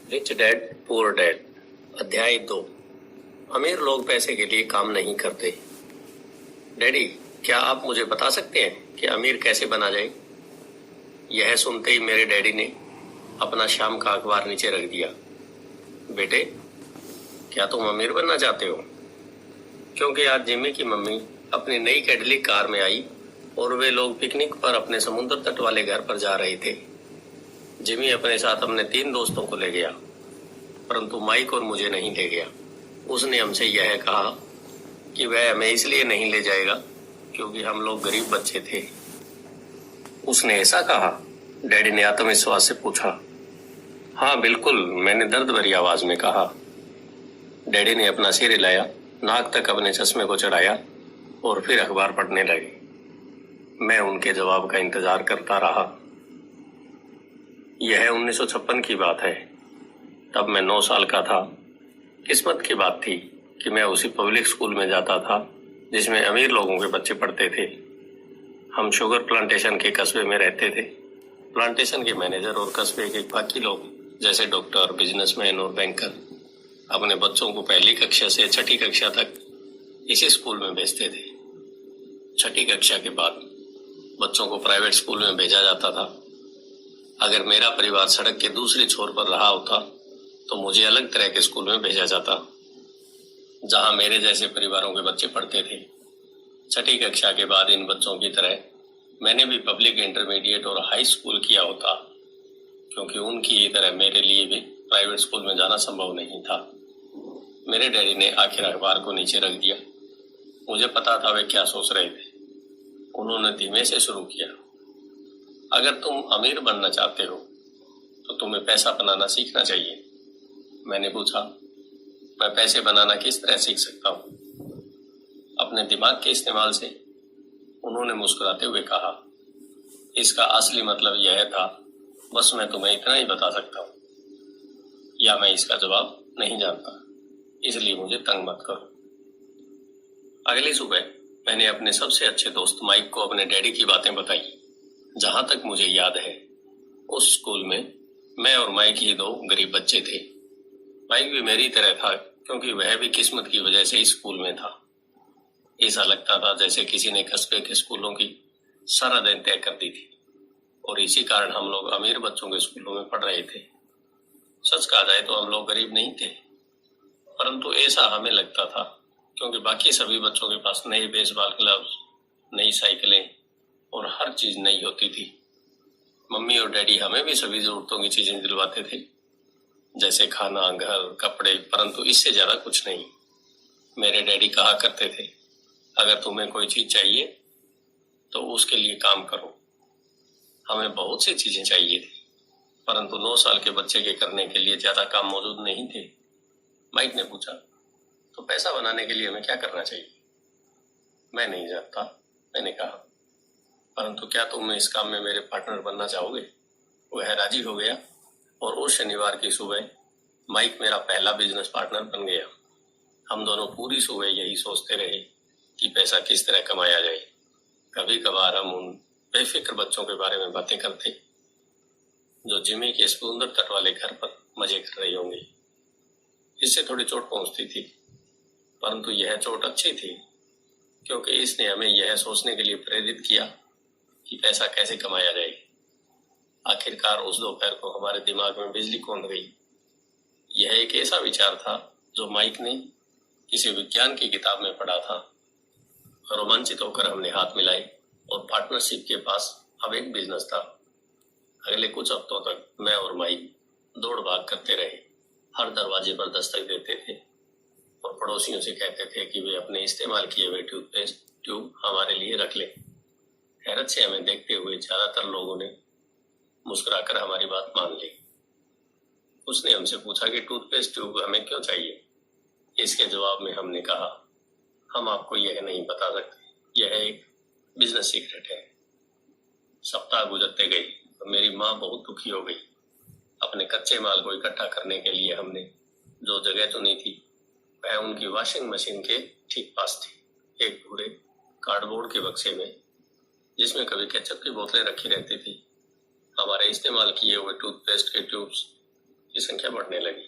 Rich dad poor dad अध्याय 2। अमीर लोग पैसे के लिए काम नहीं करते। डैडी, क्या आप मुझे बता सकते हैं कि अमीर कैसे बना जाए? यह सुनते ही मेरे डैडी ने अपना शाम का अखबार नीचे रख दिया। बेटे, क्या तुम अमीर बनना चाहते हो? क्योंकि आज जिमी की मम्मी अपनी नई कैडिलैक कार में आई और वे लोग पिकनिक पर अपने समुद्र तट वाले घर पर जा रहे थे। जिमी अपने साथ अपने 3 दोस्तों को ले गया, परंतु माइक और मुझे नहीं ले गया। उसने हमसे यह कहा कि वह हमें इसलिए नहीं ले जाएगा क्योंकि हम लोग गरीब बच्चे थे। उसने ऐसा कहा? डैडी ने आत्मविश्वास से पूछा। हाँ बिल्कुल, मैंने दर्द भरी आवाज में कहा। डैडी ने अपना सिर हिलाया, नाक तक अपने चश्मे को चढ़ाया और फिर अखबार पढ़ने लगे। मैं उनके जवाब का इंतजार करता रहा। यह 1956 की बात है। तब मैं 9 साल का था। किस्मत की बात थी कि मैं उसी पब्लिक स्कूल में जाता था जिसमें अमीर लोगों के बच्चे पढ़ते थे। हम शुगर प्लांटेशन के कस्बे में रहते थे। प्लांटेशन के मैनेजर और कस्बे के बाकी लोग जैसे डॉक्टर, बिजनेसमैन और बैंकर अपने बच्चों को पहली कक्षा से 6ठी कक्षा तक इसी स्कूल में भेजते थे। 6ठी कक्षा के बाद बच्चों को प्राइवेट स्कूल में भेजा जाता था। अगर मेरा परिवार सड़क के दूसरे छोर पर रहा होता तो मुझे अलग तरह के स्कूल में भेजा जाता जहां मेरे जैसे परिवारों के बच्चे पढ़ते थे। 6ठी कक्षा के बाद इन बच्चों की तरह मैंने भी पब्लिक इंटरमीडिएट और हाई स्कूल किया होता, क्योंकि उनकी ही तरह मेरे लिए भी प्राइवेट स्कूल में जाना संभव नहीं था। मेरे डैडी ने आखिर अखबार को नीचे रख दिया। मुझे पता था वे क्या सोच रहे थे। उन्होंने धीमे से शुरू किया। अगर तुम अमीर बनना चाहते हो तो तुम्हें पैसा बनाना सीखना चाहिए। मैंने पूछा, मैं पैसे बनाना किस तरह सीख सकता हूँ? अपने दिमाग के इस्तेमाल से, उन्होंने मुस्कुराते हुए कहा। इसका असली मतलब यह था, बस मैं तुम्हें इतना ही बता सकता हूँ, या मैं इसका जवाब नहीं जानता, इसलिए मुझे तंग मत करो। अगली सुबह मैंने अपने सबसे अच्छे दोस्त माइक को अपने डैडी की बातें बताई। जहां तक मुझे याद है, उस स्कूल में मैं और माइक ही 2 गरीब बच्चे थे। माइक भी मेरी तरह था, क्योंकि वह भी किस्मत की वजह से इस स्कूल में था। ऐसा लगता था जैसे किसी ने कस्बे के स्कूलों की सरहदें तय कर दी थी और इसी कारण हम लोग अमीर बच्चों के स्कूलों में पढ़ रहे थे। सच कहा जाए तो हम लोग गरीब नहीं थे, परंतु ऐसा हमें लगता था क्योंकि बाकी सभी बच्चों के पास नए बेसबॉल ग्लव्स, नई साइकिलें और हर चीज नई होती थी। मम्मी और डैडी हमें भी सभी जरूरतों की चीजें दिलवाते थे, जैसे खाना, घर, कपड़े, परंतु इससे ज्यादा कुछ नहीं। मेरे डैडी कहा करते थे, अगर तुम्हें कोई चीज चाहिए तो उसके लिए काम करो। हमें बहुत सी चीजें चाहिए थी, परंतु 9 साल के बच्चे के करने के लिए ज्यादा काम मौजूद नहीं थे। माइक ने पूछा, तो पैसा बनाने के लिए हमें क्या करना चाहिए? मैं नहीं जानता, मैंने कहा, परंतु क्या तुम इस काम में मेरे पार्टनर बनना चाहोगे? वह राजी हो गया और उस शनिवार की सुबह माइक मेरा पहला बिजनेस पार्टनर बन गया। हम दोनों पूरी सुबह यही सोचते रहे कि पैसा किस तरह कमाया जाए। कभी कभार हम उन बेफिक्र बच्चों के बारे में बातें करते जो जिमी के समुद्र तट वाले घर पर मजे कर रहे होंगे। इससे थोड़ी चोट पहुंचती थी, परंतु यह चोट अच्छी थी क्योंकि इसने हमें यह सोचने के लिए प्रेरित किया कि पैसा कैसे कमाया जाए। आखिरकार उस दोपहर को हमारे दिमाग में बिजली कौंध गई। यह एक ऐसा विचार था जो माइक ने किसी विज्ञान की किताब में पढ़ा था। रोमांचित होकर हमने हाथ मिलाए और पार्टनरशिप के पास अब एक बिजनेस था। अगले कुछ हफ्तों तक मैं और माइक दौड़ भाग करते रहे। हर दरवाजे पर दस्तक देते थे और पड़ोसियों से कहते थे कि वे अपने इस्तेमाल किए हुए टूथपेस्ट ट्यूब हमारे लिए रख लें। हैरत से हमें देखते हुए ज्यादातर लोगों ने मुस्कुराकर हमारी बात मान ली। उसने हमसे पूछा कि टूथपेस्ट ट्यूब हमें क्यों चाहिए। इसके जवाब में हमने कहा, हम आपको यह नहीं बता सकते, यह एक बिजनेस सीक्रेट है। सप्ताह गुजरते गए तो मेरी माँ बहुत दुखी हो गई। अपने कच्चे माल को इकट्ठा करने के लिए हमने जो जगह चुनी थी वह उनकी वॉशिंग मशीन के ठीक पास थी। एक पूरे कार्डबोर्ड के बक्से में, जिसमें कभी केचप की बोतलें रखी रहती थी, हमारे इस्तेमाल किए हुए टूथपेस्ट के ट्यूब्स की संख्या बढ़ने लगी।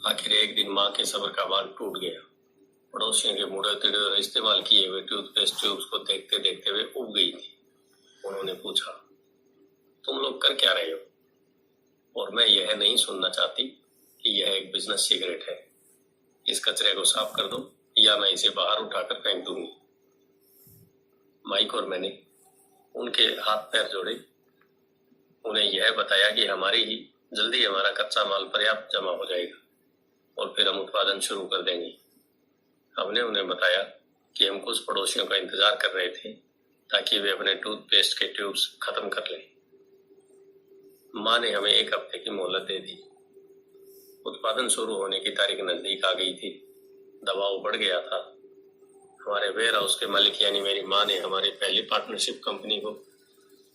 आखिर एक दिन माँ के सब्र का बांध टूट गया। पड़ोसियों के मुड़े तिड़े और इस्तेमाल किए हुए टूथपेस्ट ट्यूब्स को देखते देखते वे उब गई थी। उन्होंने पूछा, तुम लोग कर क्या रहे हो? और मैं यह नहीं सुनना चाहती कि यह एक बिजनेस सीक्रेट है। इस कचरे को साफ कर दो या मैं इसे बाहर उठाकर फेंक दूंगी। माइक और मैंने उनके हाथ पैर जोड़े, उन्हें यह बताया कि जल्दी हमारा कच्चा माल पर्याप्त जमा हो जाएगा और फिर हम उत्पादन शुरू कर देंगे। हमने उन्हें बताया कि हम कुछ पड़ोसियों का इंतजार कर रहे थे ताकि वे अपने टूथपेस्ट के ट्यूब्स खत्म कर लें। माँ ने हमें 1 हफ्ते की मोहलत दे दी। उत्पादन शुरू होने की तारीख नजदीक आ गई थी। दबाव बढ़ गया था। हमारे वेयर हाउस के मालिक यानी मेरी माँ ने हमारी पहली पार्टनरशिप कंपनी को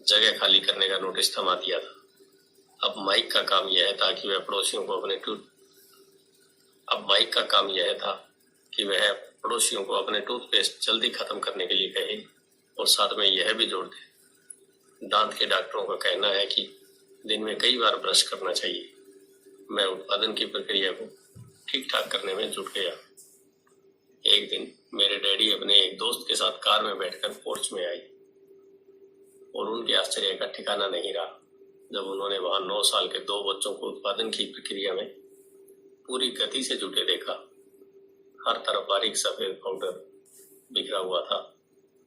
जगह खाली करने का नोटिस थमा दिया था। अब माइक का काम यह था कि वह पड़ोसियों को अपने टूथपेस्ट जल्दी खत्म करने के लिए कहे और साथ में यह भी जोड़ दे। दांत के डॉक्टरों का कहना है कि दिन में कई बार ब्रश करना चाहिए। मैं उत्पादन की प्रक्रिया को ठीक ठाक करने में जुट गया। एक दिन मेरे डैडी अपने एक दोस्त के साथ कार में बैठकर पोर्च में आई और उनके आश्चर्य का ठिकाना नहीं रहा जब उन्होंने वहां 9 साल के 2 बच्चों को उत्पादन की प्रक्रिया में पूरी गति से जुटे देखा। हर तरफ बारीक सफेद पाउडर बिखरा हुआ था।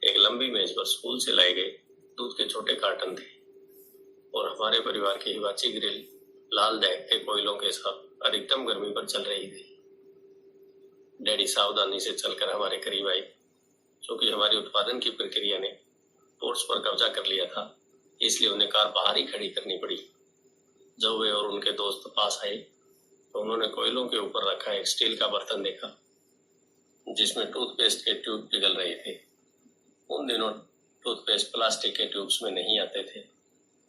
एक लंबी मेज पर स्कूल से लाए गए दूध के छोटे कार्टन थे और हमारे परिवार की हिवाची ग्रिल लाल दहकते कोयलों के साथ अधिकतम गर्मी पर चल रही थी। डैडी सावधानी से चलकर हमारे करीब आई। क्योंकि हमारी उत्पादन की प्रक्रिया ने पोर्च पर कब्जा कर लिया था, इसलिए उन्हें कार बाहर ही खड़ी करनी पड़ी। जब वे और उनके दोस्त पास आए तो उन्होंने कोयलों के ऊपर रखा एक स्टील का बर्तन देखा जिसमें टूथपेस्ट के ट्यूब पिघल रहे थे। उन दिनों टूथपेस्ट प्लास्टिक के ट्यूब्स में नहीं आते थे।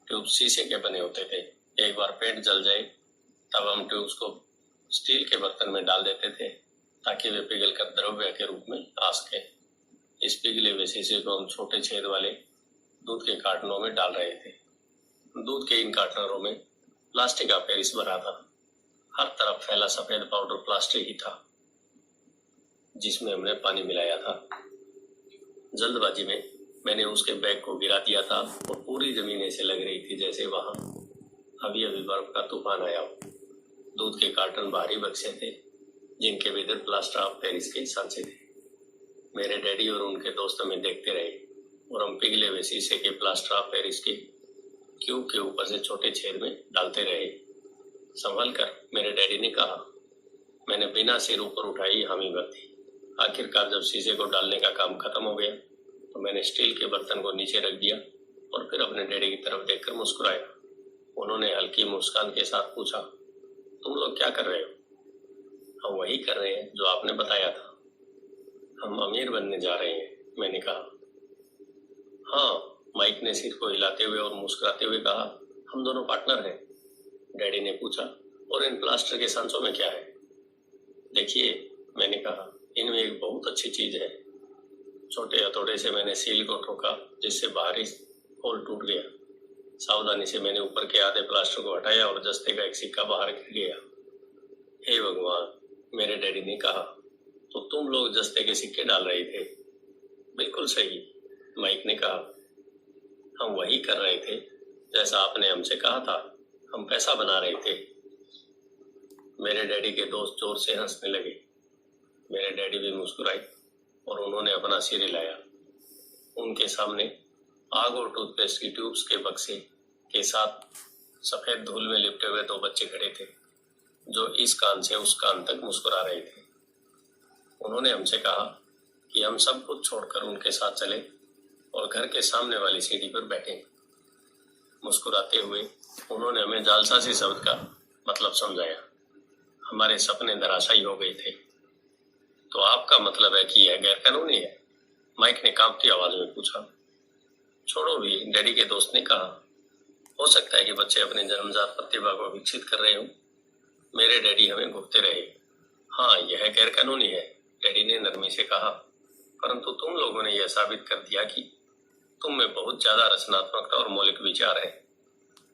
ट्यूब शीशे के बने होते थे। एक बार पेट जल जाए तब हम ट्यूब्स को स्टील के बर्तन में डाल देते थे ताकि वे पिघल कर द्रव्य के रूप में आ सके। इस पिघले हुए शीशे को हम छोटे छेद वाले दूध के कार्टनों में डाल रहे थे। दूध के इन कार्टनरों में प्लास्टिक का पेरिस भरा था। हर तरफ फैला सफेद पाउडर प्लास्टिक ही था जिसमें हमने पानी मिलाया था। जल्दबाजी में मैंने उसके बैग को गिरा दिया था और पूरी जमीन ऐसे लग रही थी जैसे वहां अभी अभी बर्फ का तूफान आया हो। दूध के कार्टन भारी बक्से थे जिनके भीतर प्लास्टर ऑफ पेरिस के सांचे थे। मेरे डैडी और उनके दोस्त हमें देखते रहे और हम पिघले हुए शीशे के प्लास्टर ऑफ पेरिस के क्यूब के ऊपर से छोटे छेद में डालते रहे। संभल कर, मेरे डैडी ने कहा। मैंने बिना सिर ऊपर उठाई हामी भर दी। आखिरकार जब शीशे को डालने का काम खत्म हो गया तो मैंने स्टील के बर्तन को नीचे रख दिया और फिर अपने डैडी की तरफ देखकर मुस्कुराया। उन्होंने हल्की मुस्कान के साथ पूछा, तुम लोग क्या कर रहे हो? हम वही कर रहे हैं जो आपने बताया था। हम अमीर बनने जा रहे हैं, मैंने कहा। हाँ, माइक ने सिर को हिलाते हुए और मुस्कुराते हुए कहा, हम दोनों पार्टनर हैं। डैडी ने पूछा, और इन प्लास्टर के सांचों में क्या है? देखिए, मैंने कहा, इनमें एक बहुत अच्छी चीज है। छोटे हथौड़े से मैंने सील को ठोका जिससे बाहरी होल टूट गया। सावधानी से मैंने ऊपर के आधे प्लास्टर को हटाया और जस्ते का एक सिक्का बाहर गिर गया। हे भगवान, मेरे डैडी ने कहा, तो तुम लोग जस्ते के सिक्के डाल रहे थे? बिल्कुल सही, माइक ने कहा। हम वही कर रहे थे जैसा आपने हमसे कहा था। हम पैसा बना रहे थे। मेरे डैडी के दोस्त जोर से हंसने लगे। मेरे डैडी भी मुस्कुराए और उन्होंने अपना सिर हिलाया। उनके सामने आग और टूथपेस्ट की ट्यूब्स के बक्से के साथ सफेद धूल में लिपटे हुए 2 बच्चे खड़े थे जो इस कान से उस कान तक मुस्कुरा रहे थे। उन्होंने हमसे कहा कि हम सब कुछ छोड़कर उनके साथ चले और घर के सामने वाली सीढ़ी पर बैठे। मुस्कुराते हुए उन्होंने हमें जालसाजी शब्द का मतलब समझाया। हमारे सपने धराशायी हो गए थे। तो आपका मतलब है कि यह गैरकानूनी है? माइक ने कांपती आवाज में पूछा। छोड़ो भी, डैडी के दोस्त ने कहा। हो सकता है कि बच्चे अपने जन्मजात प्रतिभा को विकसित कर रहे हो। मेरे डैडी हमें घूरते रहे। हाँ, यह गैरकानूनी है, डैडी ने नरमी से कहा, परंतु तुम लोगों ने यह साबित कर दिया कि तुम में बहुत ज्यादा रचनात्मकता और मौलिक विचार है।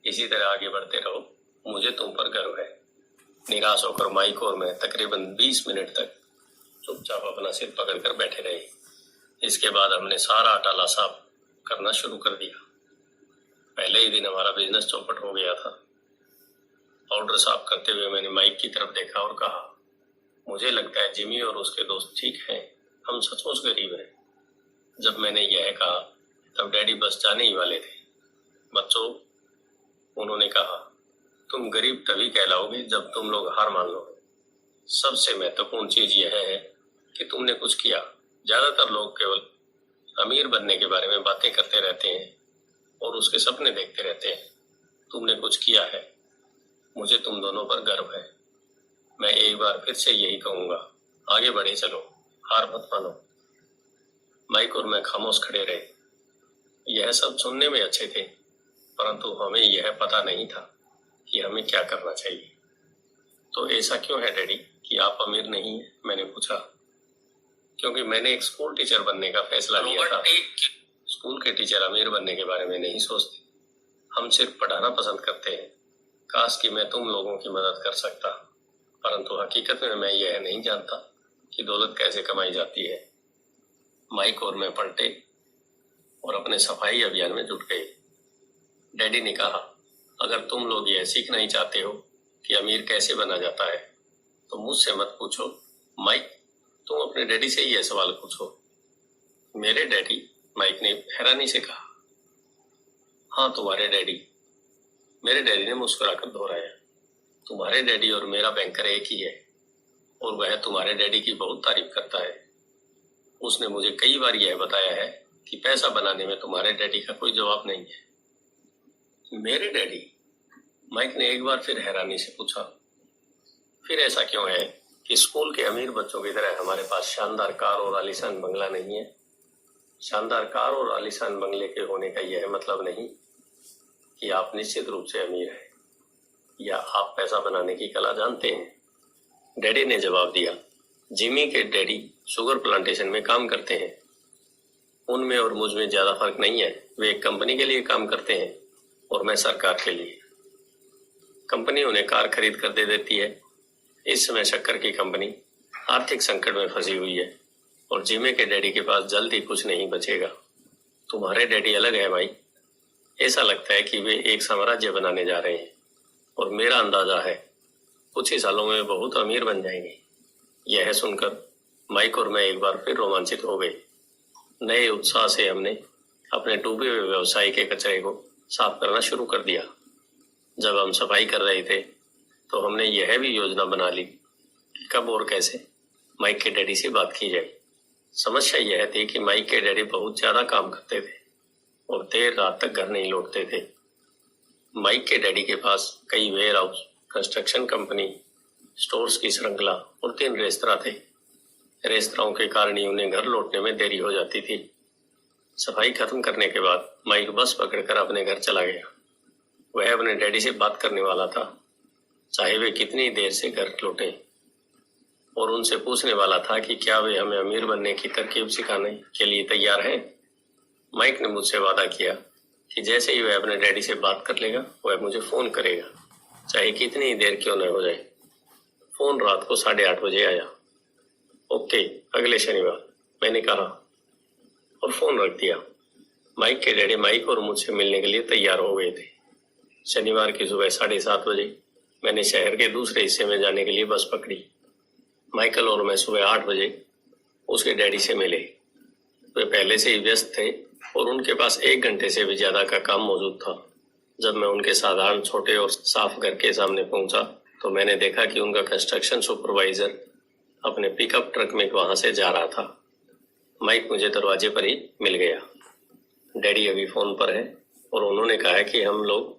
इसी तरह आगे बढ़ते रहो मुझे तुम पर गर्व है। निराश होकर माइक और मैं तकरीबन 20 मिनट तक चुपचाप अपना सिर पकड़कर बैठे रहे। इसके बाद हमने सारा टाला साफ करना शुरू कर दिया। पहले ही दिन हमारा बिजनेस चौपट हो गया था। पाउडर साफ करते हुए मैंने माइक की तरफ देखा और कहा, मुझे लगता है जिमी और उसके दोस्त ठीक हैं, हम सचमुच गरीब हैं। जब मैंने यह कहा तब डैडी बस जाने ही वाले थे। बच्चों, उन्होंने कहा, तुम गरीब तभी कहलाओगे जब तुम लोग हार मान लो। सबसे महत्वपूर्ण चीज यह है कि तुमने कुछ किया। ज्यादातर लोग केवल अमीर बनने के बारे में बातें करते रहते हैं और उसके सपने देखते रहते हैं। तुमने कुछ किया है। मुझे तुम दोनों पर गर्व है। मैं एक बार फिर से यही कहूंगा, आगे बढ़े चलो, हार मत मानो। माइक और मैं खामोश खड़े रहे। यह सब सुनने में अच्छे थे, परंतु हमें यह पता नहीं था कि हमें क्या करना चाहिए। तो ऐसा क्यों है डैडी कि आप अमीर नहीं हैं? मैंने पूछा। क्योंकि मैंने एक स्कूल टीचर बनने का फैसला लिया था। स्कूल के टीचर अमीर बनने के बारे में नहीं सोचते, हम सिर्फ पढ़ाना पसंद करते हैं। काश कि मैं तुम लोगों की मदद कर सकता, परंतु हकीकत में मैं यह नहीं जानता कि दौलत कैसे कमाई जाती है। माइक और मैं पलटे और अपने सफाई अभियान में जुट गए। डैडी ने कहा, अगर तुम लोग यह सीखना ही चाहते हो कि अमीर कैसे बना जाता है तो मुझसे मत पूछो। माइक, तुम अपने डैडी से ही यह सवाल पूछो। मेरे डैडी? माइक ने हैरानी से कहा। हाँ, तुम्हारे डैडी। मेरे डैडी ने मुस्कुराकर दोहराया। तुम्हारे डैडी और मेरा बैंकर एक ही है और वह तुम्हारे डैडी की बहुत तारीफ करता है। उसने मुझे कई बार यह बताया है कि पैसा बनाने में तुम्हारे डैडी का कोई जवाब नहीं है। मेरे डैडी? माइक ने एक बार फिर हैरानी से पूछा। फिर ऐसा क्यों है कि स्कूल के अमीर बच्चों की तरह हमारे पास शानदार कार और आलीशान बंगला नहीं है? शानदार कार और आलीशान बंगले के होने का यह मतलब नहीं कि आप निश्चित रूप से अमीर हैं या आप पैसा बनाने की कला जानते हैं। डैडी ने जवाब दिया, जिमी के डैडी शुगर प्लांटेशन में काम करते हैं। उनमें और मुझ में ज्यादा फर्क नहीं है। वे एक कंपनी के लिए काम करते हैं और मैं सरकार के लिए। कंपनी उन्हें कार खरीद कर दे देती है। इस समय शक्कर की कंपनी आर्थिक संकट में फंसी हुई है और जिमी के डैडी के पास जल्द ही कुछ नहीं बचेगा। तुम्हारे डैडी अलग है भाई। ऐसा लगता है कि वे एक साम्राज्य बनाने जा रहे हैं और मेरा अंदाजा है कुछ ही सालों में बहुत अमीर बन जाएंगे। यह सुनकर माइक और मैं एक बार फिर रोमांचित हो गए। नए उत्साह से हमने अपने डूबे हुए व्यवसाय के कचरे को साफ करना शुरू कर दिया। जब हम सफाई कर रहे थे तो हमने यह भी योजना बना ली कि कब और कैसे माइक के डैडी से बात की जाए। समस्या यह थी कि माइक के डैडी बहुत ज्यादा काम करते थे और देर रात तक घर नहीं लौटते थे। माइक के डैडी के पास कई warehouse, construction company, stores की श्रृंखला और 3 रेस्तरां थे। रेस्तराओं के कारण ही उन्हें घर लौटने में देरी हो जाती थी। सफाई खत्म करने के बाद माइक बस पकड़कर अपने घर चला गया। वह अपने डैडी से बात करने वाला था, चाहे वे कितनी देर से घर लौटे, और उनसे पूछने वाला था कि क्या वे हमें अमीर बनने की तरकीब सिखाने के लिए तैयार हैं। माइक ने मुझसे वादा किया कि जैसे ही वह अपने डैडी से बात कर लेगा वह मुझे फोन करेगा, चाहे कितनी ही देर क्यों न हो जाए। फोन रात को 8:30 बजे आया। ओके, अगले शनिवार, मैंने कहा और फोन रख दिया। माइक के डैडी माइक और मुझसे मिलने के लिए तैयार हो गए थे। शनिवार की सुबह 7:30 बजे मैंने शहर के दूसरे हिस्से में जाने के लिए बस पकड़ी। माइकल और मैं सुबह 8 बजे उसके डैडी से मिले। वे पहले से ही व्यस्त थे और उनके पास 1 घंटे से भी ज्यादा का काम मौजूद था। जब मैं उनके साधारण छोटे और साफ घर के सामने पहुंचा तो मैंने देखा कि उनका कंस्ट्रक्शन सुपरवाइजर अपने पिकअप ट्रक में वहां से जा रहा था। माइक मुझे दरवाजे पर ही मिल गया। डैडी अभी फोन पर है और उन्होंने कहा है कि हम लोग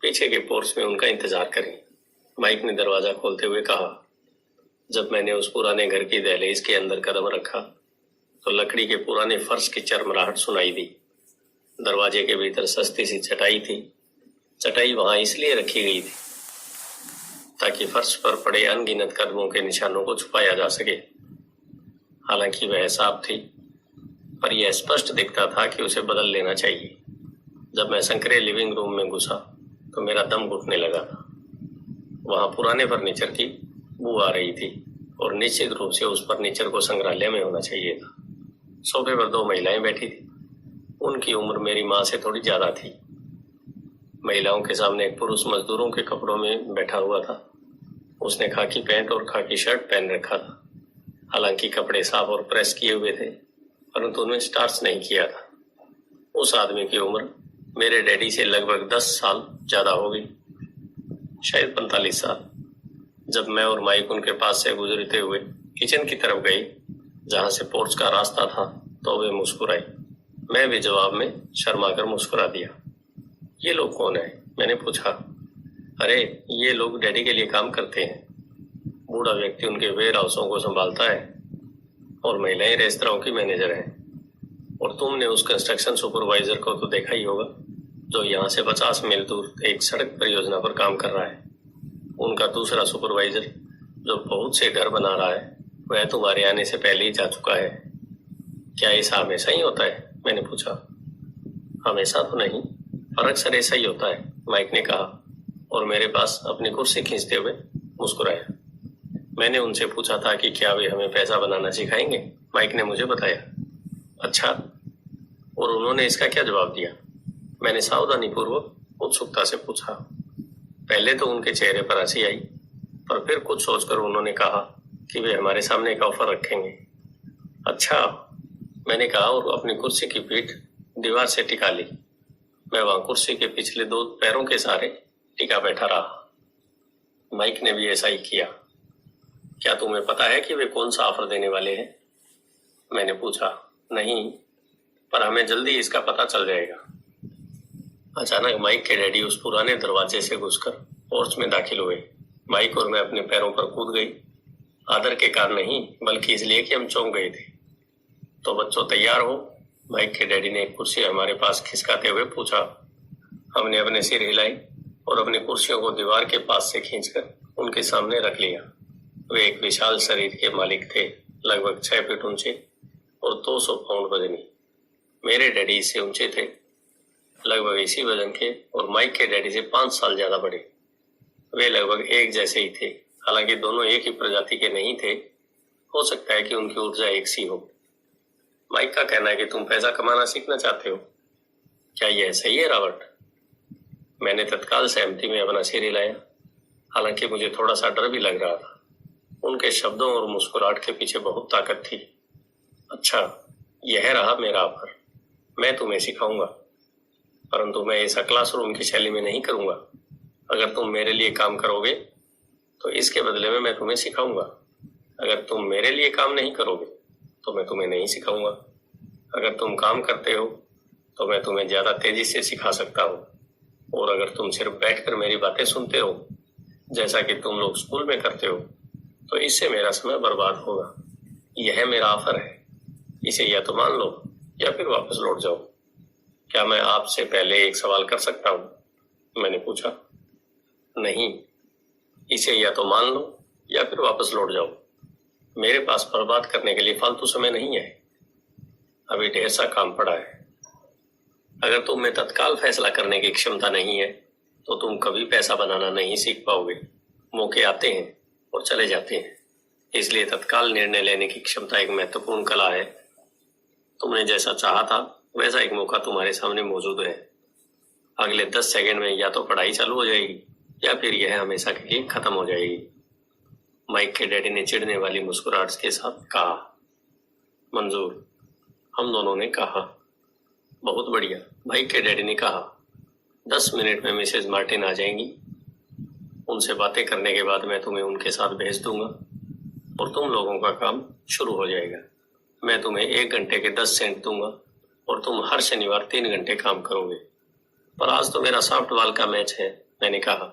पीछे के पोर्च में उनका इंतजार करें। माइक ने दरवाजा खोलते हुए कहा। जब मैंने उस पुराने घर की दहलीज के अंदर कदम रखा तो लकड़ी के पुराने फर्श की चरमराहट सुनाई दी। दरवाजे के भीतर सस्ती सी चटाई थी। चटाई वहां इसलिए रखी गई थी ताकि फर्श पर पड़े अनगिनत कदमों के निशानों को छुपाया जा सके। हालांकि वह साफ थी, पर यह स्पष्ट दिखता था कि उसे बदल लेना चाहिए। जब मैं संकरे लिविंग रूम में घुसा तो मेरा दम घुटने लगा था। वहां पुराने फर्नीचर की बू आ रही थी और निश्चित रूप से उस फर्नीचर को संग्रहालय में होना चाहिए था। सोफे पर 2 महिलाएं बैठी थी। उनकी उम्र मेरी माँ से थोड़ी ज्यादा थी। महिलाओं के सामने एक पुरुष मजदूरों के कपड़ों में बैठा हुआ था। उसने खाकी पैंट और खाकी शर्ट पहन रखा था। हालांकि कपड़े साफ और प्रेस किए हुए थे, परंतु उन्हें स्टार्च नहीं किया था। उस आदमी की उम्र मेरे डैडी से लगभग 10 साल ज्यादा हो गई, शायद 45 साल। जब मैं और माइक उनके पास से गुजरते हुए किचन की तरफ गए, जहां से पोर्च का रास्ता था, तो वे मुस्कुराई। मैं भी जवाब में शर्मा कर मुस्कुरा दिया। ये लोग कौन है? मैंने पूछा। अरे, ये लोग डैडी के लिए काम करते हैं। बूढ़ा व्यक्ति उनके वेयर हाउसों को संभालता है और महिलाएं रेस्तरां की मैनेजर है। और तुमने उस कंस्ट्रक्शन सुपरवाइजर को तो देखा ही होगा, जो यहाँ से 50 मील दूर एक सड़क परियोजना पर काम कर रहा है। उनका दूसरा सुपरवाइजर, जो बहुत से घर बना रहा है, वह तुम्हारे आने से पहले ही जा चुका है। क्या ऐसा हमेशा ही होता है? मैंने पूछा। हमेशा तो नहीं, पर अक्सर ऐसा ही होता है, माइक ने कहा और मेरे पास अपनी कुर्सी खींचते हुए मुस्कुराया। मैंने उनसे पूछा था कि क्या वे हमें पैसा बनाना सिखाएंगे। माइक ने मुझे बताया। अच्छा, और उन्होंने इसका क्या जवाब दिया? मैंने सावधानी पूर्वक उत्सुकता से पूछा। पहले तो उनके चेहरे पर हंसी आई, पर फिर कुछ सोचकर उन्होंने कहा कि वे हमारे सामने एक ऑफर रखेंगे। अच्छा, मैंने कहा और अपनी कुर्सी की पीठ दीवार से टिका ली। मैं वहां कुर्सी के पिछले 2 पैरों के सहारे टिका बैठा रहा। माइक ने भी ऐसा ही किया। क्या तुम्हें पता है कि वे कौन सा ऑफर देने वाले हैं? मैंने पूछा। नहीं, पर हमें जल्दी इसका पता चल जाएगा। अचानक माइक के डैडी उस पुराने दरवाजे से घुसकर पोर्च में दाखिल हुए। माइक और मैं अपने पैरों पर कूद गई। आदर के कारण नहीं, बल्कि इसलिए कि हम चौंक गए थे। तो बच्चों, तैयार हो? माइक के डैडी ने एक कुर्सी हमारे पास खिसकाते हुए पूछा। हमने अपने सिर हिलाई और अपनी कुर्सियों को दीवार के पास से खींचकर उनके सामने रख लिया। वे एक विशाल शरीर के मालिक थे, लगभग 6 फीट ऊंचे और 200 पाउंड वजनी। मेरे डैडी इससे ऊंचे थे, लगभग इसी वजन के, और माइक के डैडी से 5 साल ज्यादा बड़े। वे लगभग एक जैसे ही थे, हालांकि दोनों एक ही प्रजाति के नहीं थे। हो सकता है कि उनकी ऊर्जा एक सी हो। माइक का कहना है कि तुम पैसा कमाना सीखना चाहते हो। क्या यह सही है, रॉबर्ट? मैंने तत्काल सहमति में अपना सिर हिलाया, हालांकि मुझे थोड़ा सा डर भी लग रहा था। उनके शब्दों और मुस्कुराहट के पीछे बहुत ताकत थी। अच्छा, यह रहा मेरा ऑफर। मैं तुम्हें सिखाऊंगा, परंतु मैं ऐसा क्लासरूम की शैली में नहीं करूंगा। अगर तुम मेरे लिए काम करोगे तो इसके बदले में मैं तुम्हें सिखाऊंगा। अगर तुम मेरे लिए काम नहीं करोगे तो मैं तुम्हें नहीं सिखाऊंगा। अगर तुम काम करते हो तो मैं तुम्हें ज्यादा तेजी से सिखा सकता हूँ, और अगर तुम सिर्फ बैठकर मेरी बातें सुनते हो, जैसा कि तुम लोग स्कूल में करते हो, तो इससे मेरा समय बर्बाद होगा। यह मेरा ऑफर है। इसे या तो मान लो या फिर वापस लौट जाओ। क्या मैं आपसे पहले एक सवाल कर सकता हूँ? मैंने पूछा। नहीं, इसे या तो मान लो या फिर वापस लौट जाओ। मेरे पास बर्बाद करने के लिए फालतू समय नहीं है। अभी ढेर सा काम पड़ा है। अगर तुम में तत्काल फैसला करने की क्षमता नहीं है तो तुम कभी पैसा बनाना नहीं सीख पाओगे। मौके आते हैं और चले जाते हैं, इसलिए तत्काल निर्णय लेने की क्षमता एक महत्वपूर्ण कला है। तुमने जैसा चाहा था वैसा एक मौका तुम्हारे सामने मौजूद है। अगले 10 सेकंड में या तो पढ़ाई चालू हो जाएगी या फिर यह हमेशा के लिए खत्म हो जाएगी। माइक के डैडी ने चिढ़ने वाली मुस्कुराहट के साथ कहा। मंजूर, हम दोनों ने कहा। बहुत बढ़िया, माइक के डैडी ने कहा। 10 मिनट में मिसेज मार्टिन आ जाएंगी। उनसे बातें करने के बाद मैं तुम्हें उनके साथ भेज दूंगा और तुम लोगों का काम शुरू हो जाएगा। मैं तुम्हें 1 घंटे के 10 सेंट दूंगा और तुम हर शनिवार 3 घंटे काम करोगे। पर आज तो मेरा सॉफ्टबॉल का मैच है, मैंने कहा।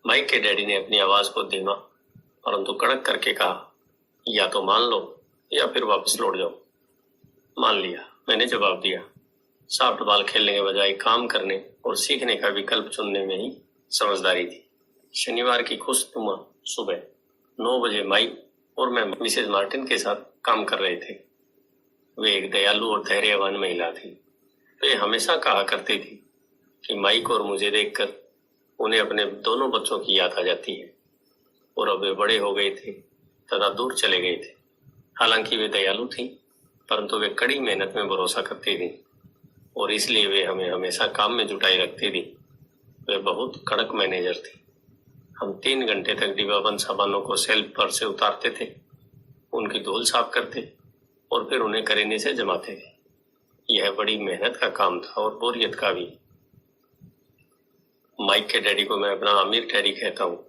माइक के डैडी ने अपनी आवाज को धीमा परंतु कड़क करके कहा, या तो मान लो या फिर वापस लौट जाओ। मान लिया, मैंने जवाब दिया। सॉफ्टबॉल खेलने के बजाय काम करने और सीखने का विकल्प चुनने में ही समझदारी थी। शनिवार की खुशनुमा सुबह 9 बजे माइक और मैं मिसेज मार्टिन के साथ काम कर रहे थे। वे एक दयालु और धैर्यवान महिला थी। वे हमेशा कहा करती थी कि माइक और मुझे देखकर उन्हें अपने दोनों बच्चों की याद आ जाती है और अब वे बड़े हो गए थे तथा दूर चले गए थे। हालांकि वे दयालु थी, परंतु वे कड़ी मेहनत में भरोसा करती थी और इसलिए वे हमें हमेशा काम में जुटाई रखती थी। वे बहुत कड़क मैनेजर थी। हम 3 घंटे तक डिब्बाबंद सामानों को शेल्फ पर से उतारते थे, उनकी धूल साफ करते और फिर उन्हें करीने से जमाते थे। यह बड़ी मेहनत का काम था और बोरियत का भी। माइक के डैडी को मैं अपना अमीर डैडी कहता हूँ।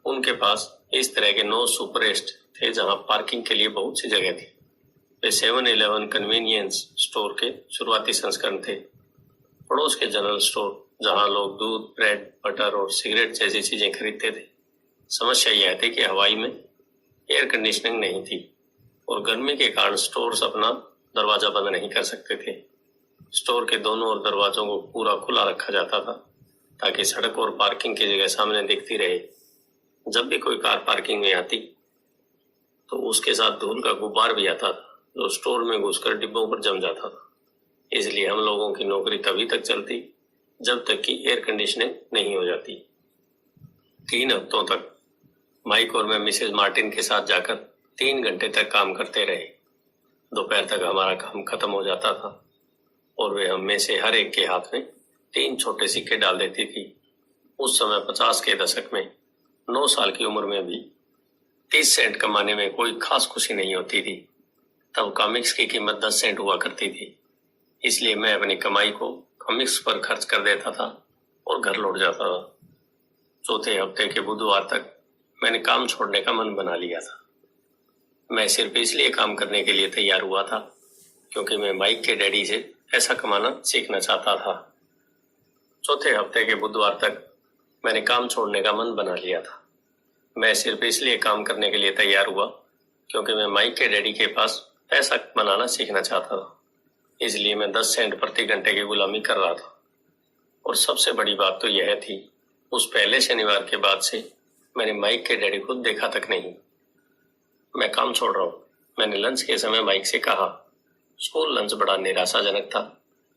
उनके पास इस तरह के 9 सुपरस्ट थे जहां पार्किंग के लिए बहुत सी जगह थी। वे 7-Eleven कन्वीनियंस स्टोर के शुरुआती संस्करण थे। पड़ोस के जनरल स्टोर जहां लोग दूध, ब्रेड, बटर और सिगरेट जैसी चीजें खरीदते थे। समस्या यह थी कि हवाई में एयर कंडीशनिंग नहीं थी और गर्मी के कारण स्टोर्स अपना दरवाजा बंद नहीं कर सकते थे। स्टोर के दोनों ओर दरवाजों को पूरा खुला रखा जाता था ताकि सड़क और पार्किंग की जगह सामने दिखती रहे। जब भी कोई कार पार्किंग में आती तो उसके साथ धूल का गुब्बार भी आता था जो स्टोर में घुसकर डिब्बों पर जम जाता था। इसलिए हम लोगों की नौकरी तभी तक चलती जब तक कि एयर कंडीशनिंग नहीं हो जाती। 3 हफ्तों तक माइक और मैं मिसेज मार्टिन के साथ जाकर 3 घंटे तक काम करते रहे। दोपहर तक हमारा काम खत्म हो जाता था और वे हम में से हर एक के हाथ में 3 छोटे सिक्के डाल देती थी। उस समय 50 के दशक में 9 साल की उम्र में भी 30 सेंट कमाने में कोई खास खुशी नहीं होती थी। तब कॉमिक्स की कीमत 10 सेंट हुआ करती थी, इसलिए मैं अपनी कमाई को कॉमिक्स पर खर्च कर देता था और घर लौट जाता था। चौथे हफ्ते के बुधवार तक मैंने काम छोड़ने का मन बना लिया था। मैं सिर्फ इसलिए काम करने के लिए तैयार हुआ था क्योंकि मैं माइक के डैडी से ऐसा कमाना सीखना चाहता था। चौथे हफ्ते के बुधवार तक मैंने काम छोड़ने का मन बना लिया था। मैं सिर्फ इसलिए काम करने के लिए तैयार हुआ क्योंकि मैं माइक के डैडी के पास पैसा बनाना सीखना चाहता था। इसलिए मैं 10 सेंट प्रति घंटे की गुलामी कर रहा था। और सबसे बड़ी बात तो यह थी, उस पहले शनिवार के बाद से मैंने माइक के डैडी को देखा तक नहीं। मैं काम छोड़ रहा हूँ, मैंने लंच के समय माइक से कहा। स्कूल लंच बड़ा निराशाजनक था।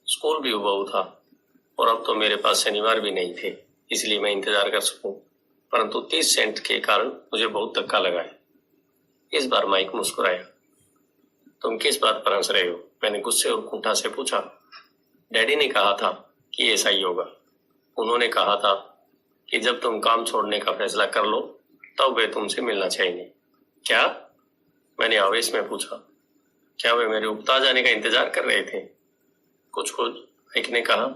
स्कूल भी उबाऊ था और अब तो मेरे पास शनिवार भी नहीं थे, इसलिए मैं इंतजार कर सकूं। परंतु 30 सेंट के कारण मुझे बहुत धक्का लगा है। इस बार माइक मुस्कुराया। तुम किस बात पर हंस रहे हो? मैंने गुस्से और कुंठा से पूछा। डैडी ने कहा था कि ऐसा ही होगा। उन्होंने कहा था कि जब तुम काम छोड़ने का फैसला कर लो तब वे तुमसे मिलना चाहेंगे। क्या? मैंने आवेश में पूछा। क्या वे मेरे उकता जाने का इंतजार कर रहे थे? कुछ माइक ने कहा।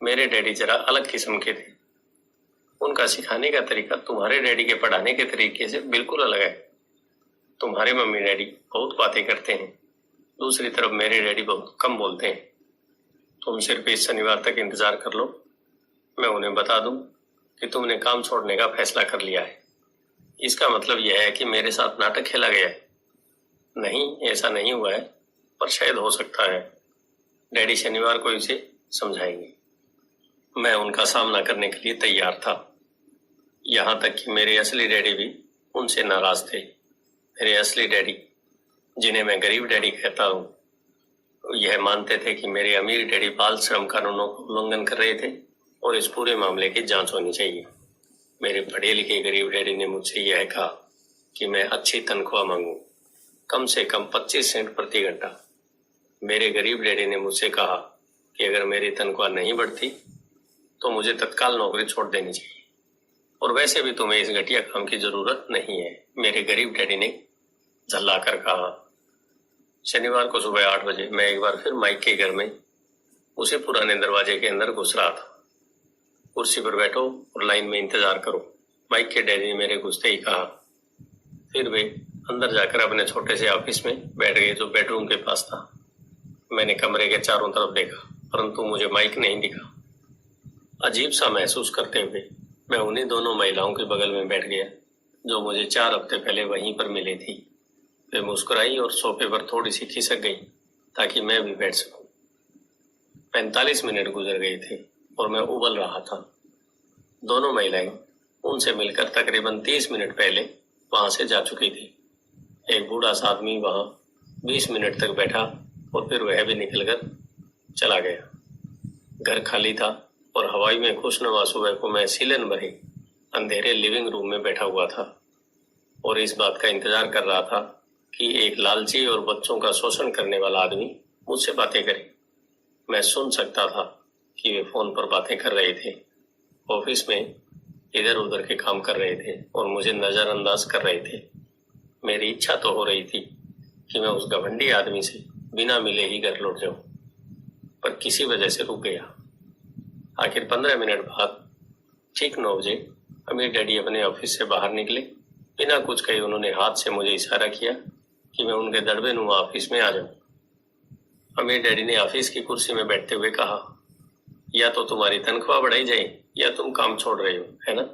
मेरे डैडी जरा अलग किस्म के थे। उनका सिखाने का तरीका तुम्हारे डैडी के पढ़ाने के तरीके से बिल्कुल अलग है। तुम्हारे मम्मी डैडी बहुत बातें करते हैं, दूसरी तरफ मेरे डैडी बहुत कम बोलते हैं। तुम सिर्फ इस शनिवार तक इंतजार कर लो, मैं उन्हें बता दूं कि तुमने काम छोड़ने का फैसला कर लिया है। इसका मतलब यह है कि मेरे साथ नाटक खेला गया है। नहीं, ऐसा नहीं हुआ है, पर शायद हो सकता है। डैडी शनिवार को इसे समझाएंगे। मैं उनका सामना करने के लिए तैयार था, यहाँ तक कि मेरे असली डैडी भी उनसे नाराज थे। मेरे असली डैडी, जिन्हें मैं गरीब डैडी कहता हूँ, यह मानते थे कि मेरे अमीर डैडी बाल श्रम कानूनों का उल्लंघन कर रहे थे और इस पूरे मामले की जांच होनी चाहिए। मेरे पढ़े लिखे गरीब डैडी ने मुझसे यह कहा कि मैं अच्छी तनख्वाह मांगू, कम से कम 25 सेंट प्रति घंटा। मेरे गरीब डैडी ने मुझसे कहा कि अगर मेरी तनख्वाह नहीं बढ़ती तो मुझे तत्काल नौकरी छोड़ देनी चाहिए, और वैसे भी तुम्हें इस घटिया काम की जरूरत नहीं है, मेरे गरीब डैडी ने झल्लाकर कहा। शनिवार को सुबह 8 बजे मैं एक बार फिर माइक के घर में उसी पुराने दरवाजे के अंदर घुस रहा था। कुर्सी पर बैठो और लाइन में इंतजार करो, माइक के डैडी ने मेरे घुसते ही कहा। फिर वे अंदर जाकर अपने छोटे से ऑफिस में बैठ गए जो बेडरूम के पास था। मैंने कमरे के चारों तरफ देखा, परंतु मुझे माइक नहीं दिखा। अजीब सा महसूस करते हुए मैं उन्हीं दोनों महिलाओं के बगल में बैठ गया जो मुझे 4 हफ्ते पहले वहीं पर मिली थी। वे मुस्कुराई और सोफे पर थोड़ी सी खिसक गई ताकि मैं भी बैठ सकूं। 45 मिनट गुजर गए थे और मैं उबल रहा था। दोनों महिलाएं उनसे मिलकर तकरीबन 30 मिनट पहले वहां से जा चुकी थी। एक बूढ़ा सा आदमी वहां 20 मिनट तक बैठा और फिर वह भी निकलकर चला गया। घर खाली था और हवाई में खुशनुमा सुबह को मैं सीलन भरे अंधेरे लिविंग रूम में बैठा हुआ था और इस बात का इंतजार कर रहा था कि एक लालची और बच्चों का शोषण करने वाला आदमी मुझसे बातें करे। मैं सुन सकता था कि वे फोन पर बातें कर रहे थे, ऑफिस में इधर उधर के काम कर रहे थे और मुझे नजरअंदाज कर रहे थे। मेरी इच्छा तो हो रही थी कि मैं उस घमंडी आदमी से बिना मिले ही घर लौट जाऊं, पर किसी वजह से रुक गया। आखिर 15 मिनट बाद ठीक 9 बजे अमीर डैडी अपने ऑफिस से बाहर निकले। बिना कुछ कहे उन्होंने हाथ से मुझे इशारा किया कि मैं उनके दड़बेनुमा ऑफिस में आ जाऊं। अमीर डैडी ने ऑफिस की कुर्सी में बैठते हुए कहा, या तो तुम्हारी तनख्वाह बढ़ाई जाए या तुम काम छोड़ रहे हो, है ना?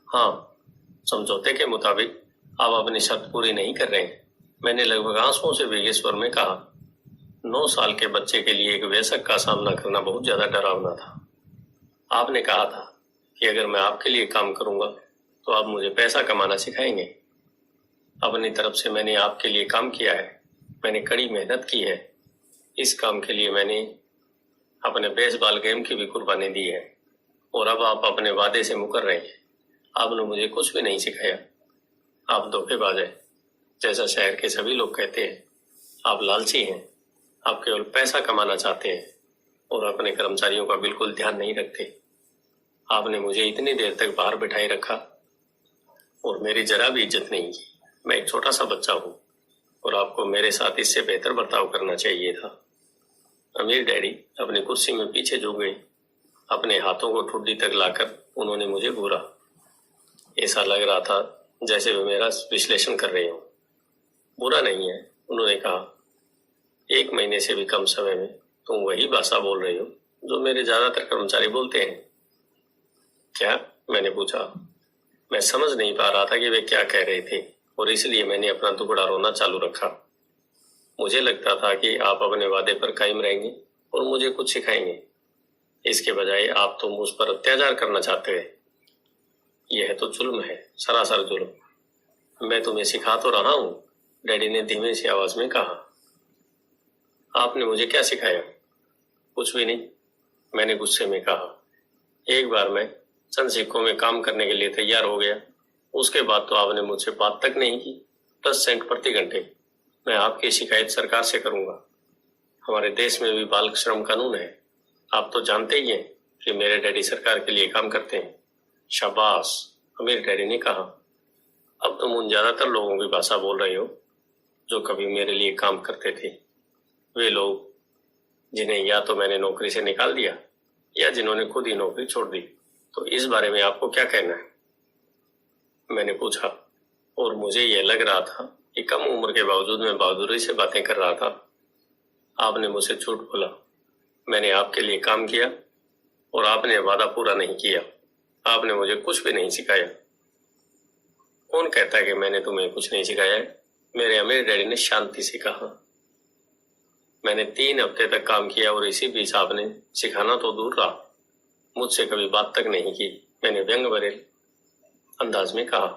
हाँ, समझौते के मुताबिक आप अपनी शर्त पूरी नहीं कर रहे हैं, मैंने लगभग आंसुओं से भीगे स्वर में कहा। 9 साल के बच्चे के लिए एक वयस्क का सामना करना बहुत ज्यादा डरावना था। आपने कहा था कि अगर मैं आपके लिए काम करूंगा तो आप मुझे पैसा कमाना सिखाएंगे। अपनी तरफ से मैंने आपके लिए काम किया है, मैंने कड़ी मेहनत की है। इस काम के लिए मैंने अपने बेसबॉल गेम की भी कुर्बानी दी है और अब आप अपने वादे से मुकर रहे हैं। आपने मुझे कुछ भी नहीं सिखाया। आप धोखेबाज हैं, जैसा शहर के सभी लोग कहते हैं। आप लालची हैं, आप केवल पैसा कमाना चाहते हैं और अपने कर्मचारियों का बिल्कुल ध्यान नहीं रखते। आपने मुझे इतनी देर तक बाहर बिठाए रखा और मेरी जरा भी इज्जत नहीं की। मैं एक छोटा सा बच्चा हूँ और आपको मेरे साथ इससे बेहतर बर्ताव करना चाहिए था। अमीर डैडी अपनी कुर्सी में पीछे झुक गए। अपने हाथों को ठुड्डी तक लाकर उन्होंने मुझे घूरा। ऐसा लग रहा था जैसे वे मेरा विश्लेषण कर रहे हो। बुरा नहीं है, उन्होंने कहा। 1 महीने से भी कम समय में तुम वही भाषा बोल रहे हो जो मेरे ज्यादातर कर्मचारी बोलते हैं। क्या? मैंने पूछा। मैं समझ नहीं पा रहा था कि वे क्या कह रहे थे और इसलिए मैंने अपना दुखड़ा रोना चालू रखा। मुझे लगता था कि आप अपने वादे पर कायम रहेंगे और मुझे कुछ सिखाएंगे। इसके बजाय आप तो मुझ पर अत्याचार करना चाहते हैं। यह तो जुल्म है, सरासर जुल्म। मैं तुम्हें सिखा तो रहा हूं, डैडी ने धीमे सी आवाज में कहा। आपने मुझे क्या सिखाया? कुछ भी नहीं, मैंने गुस्से में कहा। एक बार मैं चंद सिक्कों में काम करने के लिए तैयार हो गया, उसके बाद तो आपने मुझसे बात तक नहीं की। 10 सेंट प्रति घंटे। मैं आपकी शिकायत सरकार से करूंगा। हमारे देश में भी बाल श्रम कानून है। आप तो जानते ही हैं कि मेरे डैडी सरकार के लिए काम करते हैं। शाबाश, अमीर डैडी ने कहा। अब तुम उन ज्यादातर लोगों की भाषा बोल रहे हो जो कभी मेरे लिए काम करते थे। वे लोग जिन्हें या तो मैंने नौकरी से निकाल दिया या जिन्होंने खुद ही नौकरी छोड़ दी। तो इस बारे में आपको क्या कहना है? मैंने पूछा और मुझे यह लग रहा था कि कम उम्र के बावजूद मैं बहादुरी से बातें कर रहा था। आपने मुझसे झूठ बोला। मैंने आपके लिए काम किया और आपने वादा पूरा नहीं किया। आपने मुझे कुछ भी नहीं सिखाया। कौन कहता है कि मैंने तुम्हें कुछ नहीं सिखाया है? मेरे अमीर डैडी ने शांति से कहा। मैंने 3 हफ्ते तक काम किया और इसी बीच आपने सिखाना तो दूर रहा, मुझसे कभी बात तक नहीं की। मैंने व्यंग भरे अंदाज में कहा।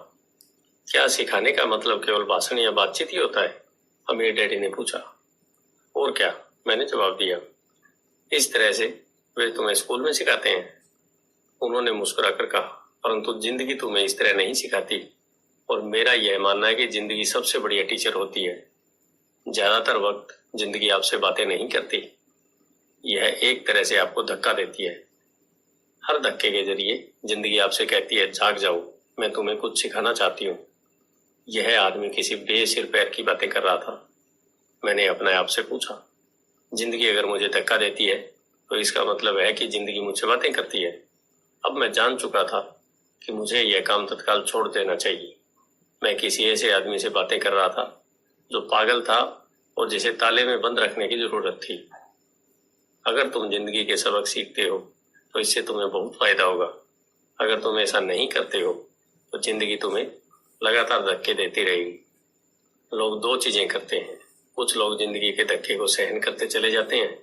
क्या सिखाने का मतलब केवल भाषण या बातचीत ही होता है? अमीर डैडी ने पूछा। और क्या, मैंने जवाब दिया। इस तरह से वे तुम्हें स्कूल में सिखाते हैं? उन्होंने मुस्कुराकर कहा, परंतु जिंदगी तुम्हें इस तरह नहीं सिखाती और मेरा यह मानना है कि जिंदगी सबसे बढ़िया टीचर होती है। ज्यादातर वक्त जिंदगी आपसे बातें नहीं करती, यह एक तरह से आपको धक्का देती है। हर धक्के के जरिए जिंदगी आपसे कहती है, जाग जाओ, मैं तुम्हें कुछ सिखाना चाहती हूँ। यह आदमी किसी बेसिर पैर की बातें कर रहा था। मैंने अपने आप से पूछा, जिंदगी अगर मुझे धक्का देती है तो इसका मतलब है कि जिंदगी मुझसे बातें करती है। अब मैं जान चुका था कि मुझे यह काम तत्काल छोड़ देना चाहिए। मैं किसी ऐसे आदमी से बातें कर रहा था जो पागल था और जिसे ताले में बंद रखने की जरूरत थी। अगर तुम जिंदगी के सबक सीखते हो तो इससे तुम्हें बहुत फायदा होगा। अगर तुम ऐसा नहीं करते हो तो जिंदगी तुम्हें लगातार धक्के देती रहेगी। लोग 2 चीजें करते हैं। कुछ लोग जिंदगी के धक्के को सहन करते चले जाते हैं,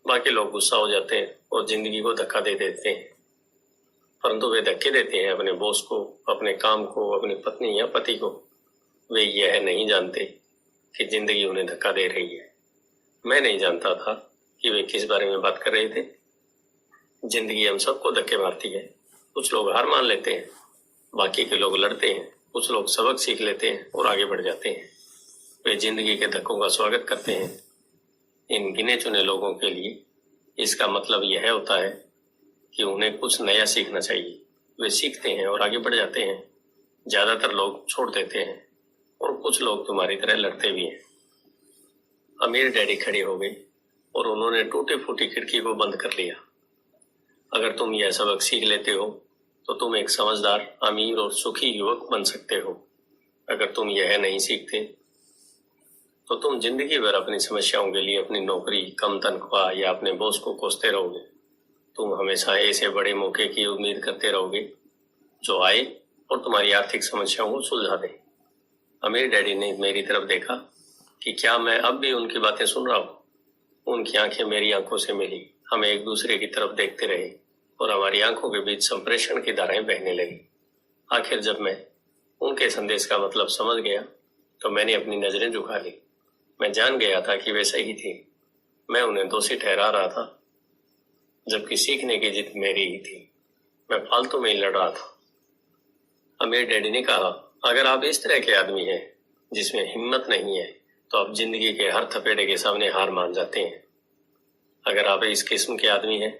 बाकी लोग गुस्सा हो जाते हैं और जिंदगी को धक्का दे देते हैं। परंतु वे धक्के देते हैं अपने बॉस को, अपने काम को, अपनी पत्नी या पति को। वे यह नहीं जानते कि जिंदगी उन्हें धक्का दे रही है। मैं नहीं जानता था कि वे किस बारे में बात कर रहे थे। जिंदगी हम सबको धक्के मारती है। कुछ लोग हार मान लेते हैं, बाकी के लोग लड़ते हैं, कुछ लोग सबक सीख लेते हैं और आगे बढ़ जाते हैं। वे जिंदगी के धक्कों का स्वागत करते हैं। इन गिने चुने लोगों के लिए इसका मतलब यह होता है कि उन्हें कुछ नया सीखना चाहिए। वे सीखते हैं और आगे बढ़ जाते हैं। ज्यादातर लोग छोड़ देते हैं और कुछ लोग तुम्हारी तरह लड़ते भी हैं। अमीर डैडी खड़े हो गए और उन्होंने टूटी फूटी खिड़की को बंद कर लिया। अगर तुम यह सबक सीख लेते हो तो तुम एक समझदार, अमीर और सुखी युवक बन सकते हो। अगर तुम यह नहीं सीखते तो तुम जिंदगी भर अपनी समस्याओं के लिए अपनी नौकरी, कम तनख्वाह या अपने बॉस को कोसते रहोगे। तुम हमेशा ऐसे बड़े मौके की उम्मीद करते रहोगे जो आए और तुम्हारी आर्थिक समस्याओं को सुलझा दे। अमीर डैडी ने मेरी तरफ देखा कि क्या मैं अब भी उनकी बातें सुन रहा हूँ। उनकी आंखें मेरी आंखों से मिली। हम एक दूसरे की तरफ देखते रहे और हमारी आंखों के बीच संप्रेषण की धाराएं बहने लगी। आखिर जब मैं उनके संदेश का मतलब समझ गया तो मैंने अपनी नजरें झुका ली। मैं जान गया था कि वे सही थे। मैं उन्हें दोषी ठहरा रहा था, जबकि सीखने की जिद मेरी ही थी। मैं फालतू में ही लड़ रहा था। अमीर डैडी ने कहा, अगर आप इस तरह के आदमी हैं जिसमें हिम्मत नहीं है तो आप जिंदगी के हर थपेड़े के सामने हार मान जाते हैं। अगर आप इस किस्म के आदमी हैं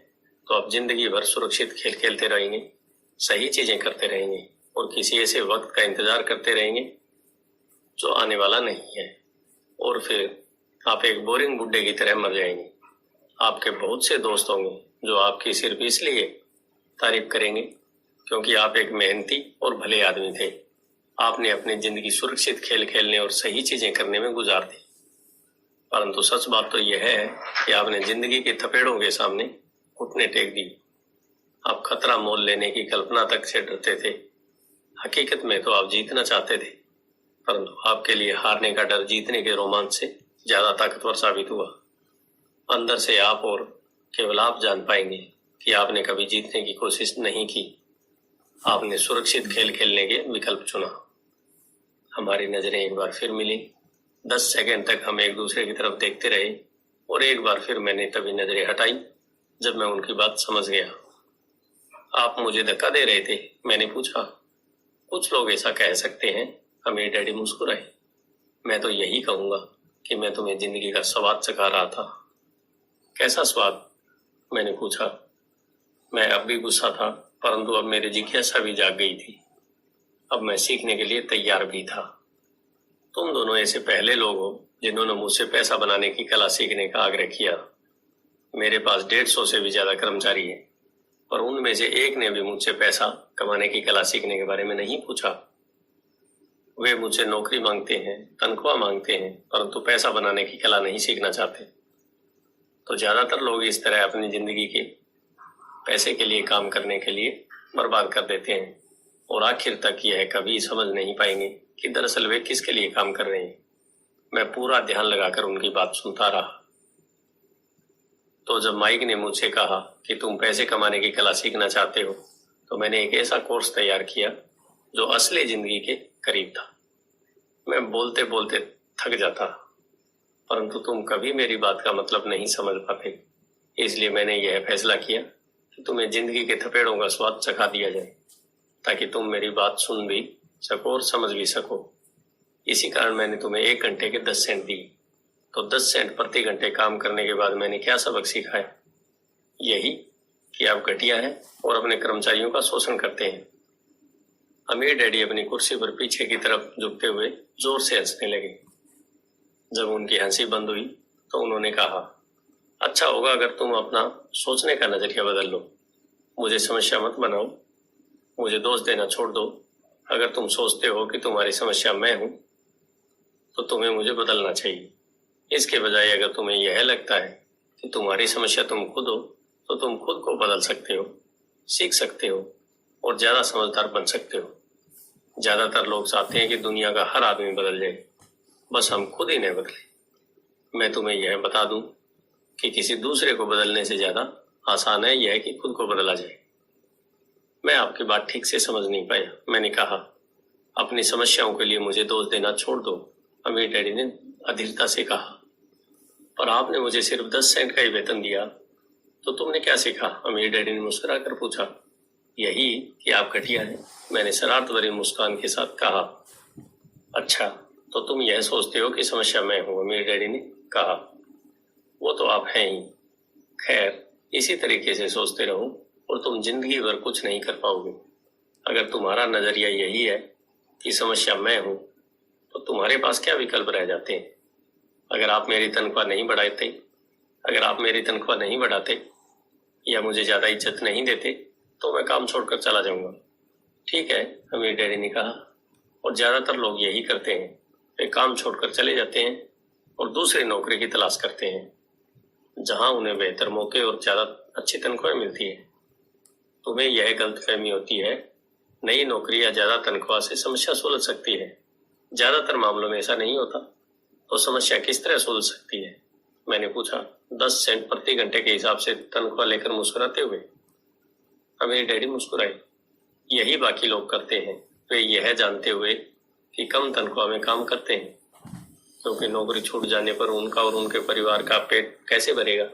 तो आप जिंदगी भर सुरक्षित खेल खेलते रहेंगे, सही चीजें करते रहेंगे और किसी ऐसे वक्त का इंतजार करते रहेंगे जो आने वाला नहीं है, और फिर आप एक बोरिंग बुड्ढे की तरह मर जाएंगे। आपके बहुत से दोस्त होंगे जो आपकी सिर्फ इसलिए तारीफ करेंगे क्योंकि आप एक मेहनती और भले आदमी थे। आपने अपनी जिंदगी सुरक्षित खेल खेलने और सही चीजें करने में गुजार दी। परंतु सच बात तो यह है कि आपने जिंदगी के थपेड़ों के सामने घुटने टेक दी। आप खतरा मोल लेने की कल्पना तक से डरते थे। हकीकत में तो आप जीतना चाहते थे, परंतु आपके लिए हारने का डर जीतने के रोमांच से ज्यादा ताकतवर साबित हुआ। अंदर से आप और केवल आप जान पाएंगे कि आपने कभी जीतने की कोशिश नहीं की। आपने सुरक्षित खेल खेलने के विकल्प चुना। हमारी नजरें एक बार फिर मिली। 10 सेकंड तक हम एक दूसरे की तरफ देखते रहे और एक बार फिर मैंने तभी नजरें हटाई जब मैं उनकी बात समझ गया। आप मुझे धक्का दे रहे थे? मैंने पूछा। कुछ लोग ऐसा कह सकते हैं, अमीर डैडी मुस्कुराए। मैं तो यही कहूंगा कि मैं तुम्हें जिंदगी का स्वाद चखा रहा था। कैसा स्वाद? मैंने पूछा। मैं अब भी गुस्सा था, परंतु अब मेरी जिज्ञासा भी जाग गई थी। अब मैं सीखने के लिए तैयार भी था। तुम दोनों ऐसे पहले लोग हो जिन्होंने मुझसे पैसा बनाने की कला सीखने का आग्रह किया। मेरे पास 150 से भी ज्यादा कर्मचारी हैं, पर उनमें से एक ने भी मुझसे पैसा कमाने की कला सीखने के बारे में नहीं पूछा। वे मुझसे नौकरी मांगते हैं, तनख्वाह मांगते हैं, परंतु पैसा बनाने की कला नहीं सीखना चाहते। तो ज्यादातर लोग इस तरह अपनी जिंदगी के पैसे के लिए काम करने के लिए बर्बाद कर देते हैं और आखिर तक यह कभी समझ नहीं पाएंगे कि दरअसल वे किसके लिए काम कर रहे हैं। मैं पूरा ध्यान लगाकर उनकी बात सुनता रहा। तो जब माइक ने मुझसे कहा कि तुम पैसे कमाने की कला सीखना चाहते हो, तो मैंने एक ऐसा कोर्स तैयार किया जो असली जिंदगी के करीब था। मैं बोलते बोलते थक जाता, परंतु तुम कभी मेरी बात का मतलब नहीं समझ पाते। इसलिए मैंने यह फैसला किया कि तुम्हें जिंदगी के थपेड़ों का स्वाद चखा दिया जाए, ताकि तुम मेरी बात सुन भी सको और समझ भी सको। इसी कारण मैंने तुम्हें 1 घंटे के 10 सेंट दी। तो 10 सेंट प्रति घंटे काम करने के बाद मैंने क्या सबक सीखा है? यही कि आप घटिया हैं और अपने कर्मचारियों का शोषण करते हैं। अमीर डैडी अपनी कुर्सी पर पीछे की तरफ झुकते हुए जोर से हंसने लगे। जब उनकी हंसी बंद हुई तो उन्होंने कहा, अच्छा होगा अगर तुम अपना सोचने का नजरिया बदल लो। मुझे समस्या मत बनाओ, मुझे दोष देना छोड़ दो। अगर तुम सोचते हो कि तुम्हारी समस्या मैं हूं तो तुम्हें मुझे बदलना चाहिए। इसके बजाय अगर तुम्हें यह लगता है कि तुम्हारी समस्या तुम खुद हो तो तुम खुद को बदल सकते हो, सीख सकते हो और ज्यादा समझदार बन सकते हो। ज्यादातर लोग चाहते हैं कि दुनिया का हर आदमी बदल जाए, बस हम खुद ही नहीं बदले। मैं तुम्हें यह बता दूं कि किसी दूसरे को बदलने से ज्यादा आसान है यह कि खुद को बदला जाए। मैं आपकी बात ठीक से समझ नहीं पाया। मैंने कहा, अपनी समस्याओं के लिए मुझे दोष देना छोड़ दो। अमीर डैडी ने अधीरता से कहा, पर आपने मुझे सिर्फ 10 सेंट का ही वेतन दिया, तो तुमने क्या सीखा? अमीर डैडी ने मुस्कुरा कर पूछा। यही कि आप घटिया हैं, मैंने शरारत भरी मुस्कान के साथ कहा। अच्छा, तो तुम यह सोचते हो कि समस्या मैं हूं? अमीर डैडी ने कहा। वो तो आप हैं ही। खैर, इसी तरीके से सोचते रहो और तुम जिंदगी भर कुछ नहीं कर पाओगे। अगर तुम्हारा नजरिया यही है कि समस्या मैं हूं, तो तुम्हारे पास क्या विकल्प रह जाते हैं? अगर आप मेरी तनख्वाह नहीं बढ़ाते या मुझे ज्यादा इज्जत नहीं देते, तो मैं काम छोड़कर चला जाऊंगा। ठीक है, अमीर डैडी ने कहा, और ज्यादातर लोग यही करते हैं। वे काम छोड़कर चले जाते हैं और दूसरी नौकरी की तलाश करते हैं, जहां उन्हें बेहतर मौके और ज्यादा अच्छी तनख्वाह मिलती है। तुम्हें यह गलतफहमी होती है, नई नौकरी या ज्यादा तनख्वाह से समस्या सुलझ सकती है। ज्यादातर मामलों में ऐसा नहीं होता। तो समस्या किस तरह सुलझ सकती है? मैंने पूछा, 10 सेंट प्रति घंटे के हिसाब से तनख्वाह लेकर मुस्कुराते हुए। अमीर डैडी मुस्कुराए। यही बाकी लोग करते हैं। वे यह जानते हुए कि कम तनख्वाह में काम करते हैं, क्योंकि नौकरी छूट जाने पर उनका और उनके परिवार का पेट कैसे भरेगा,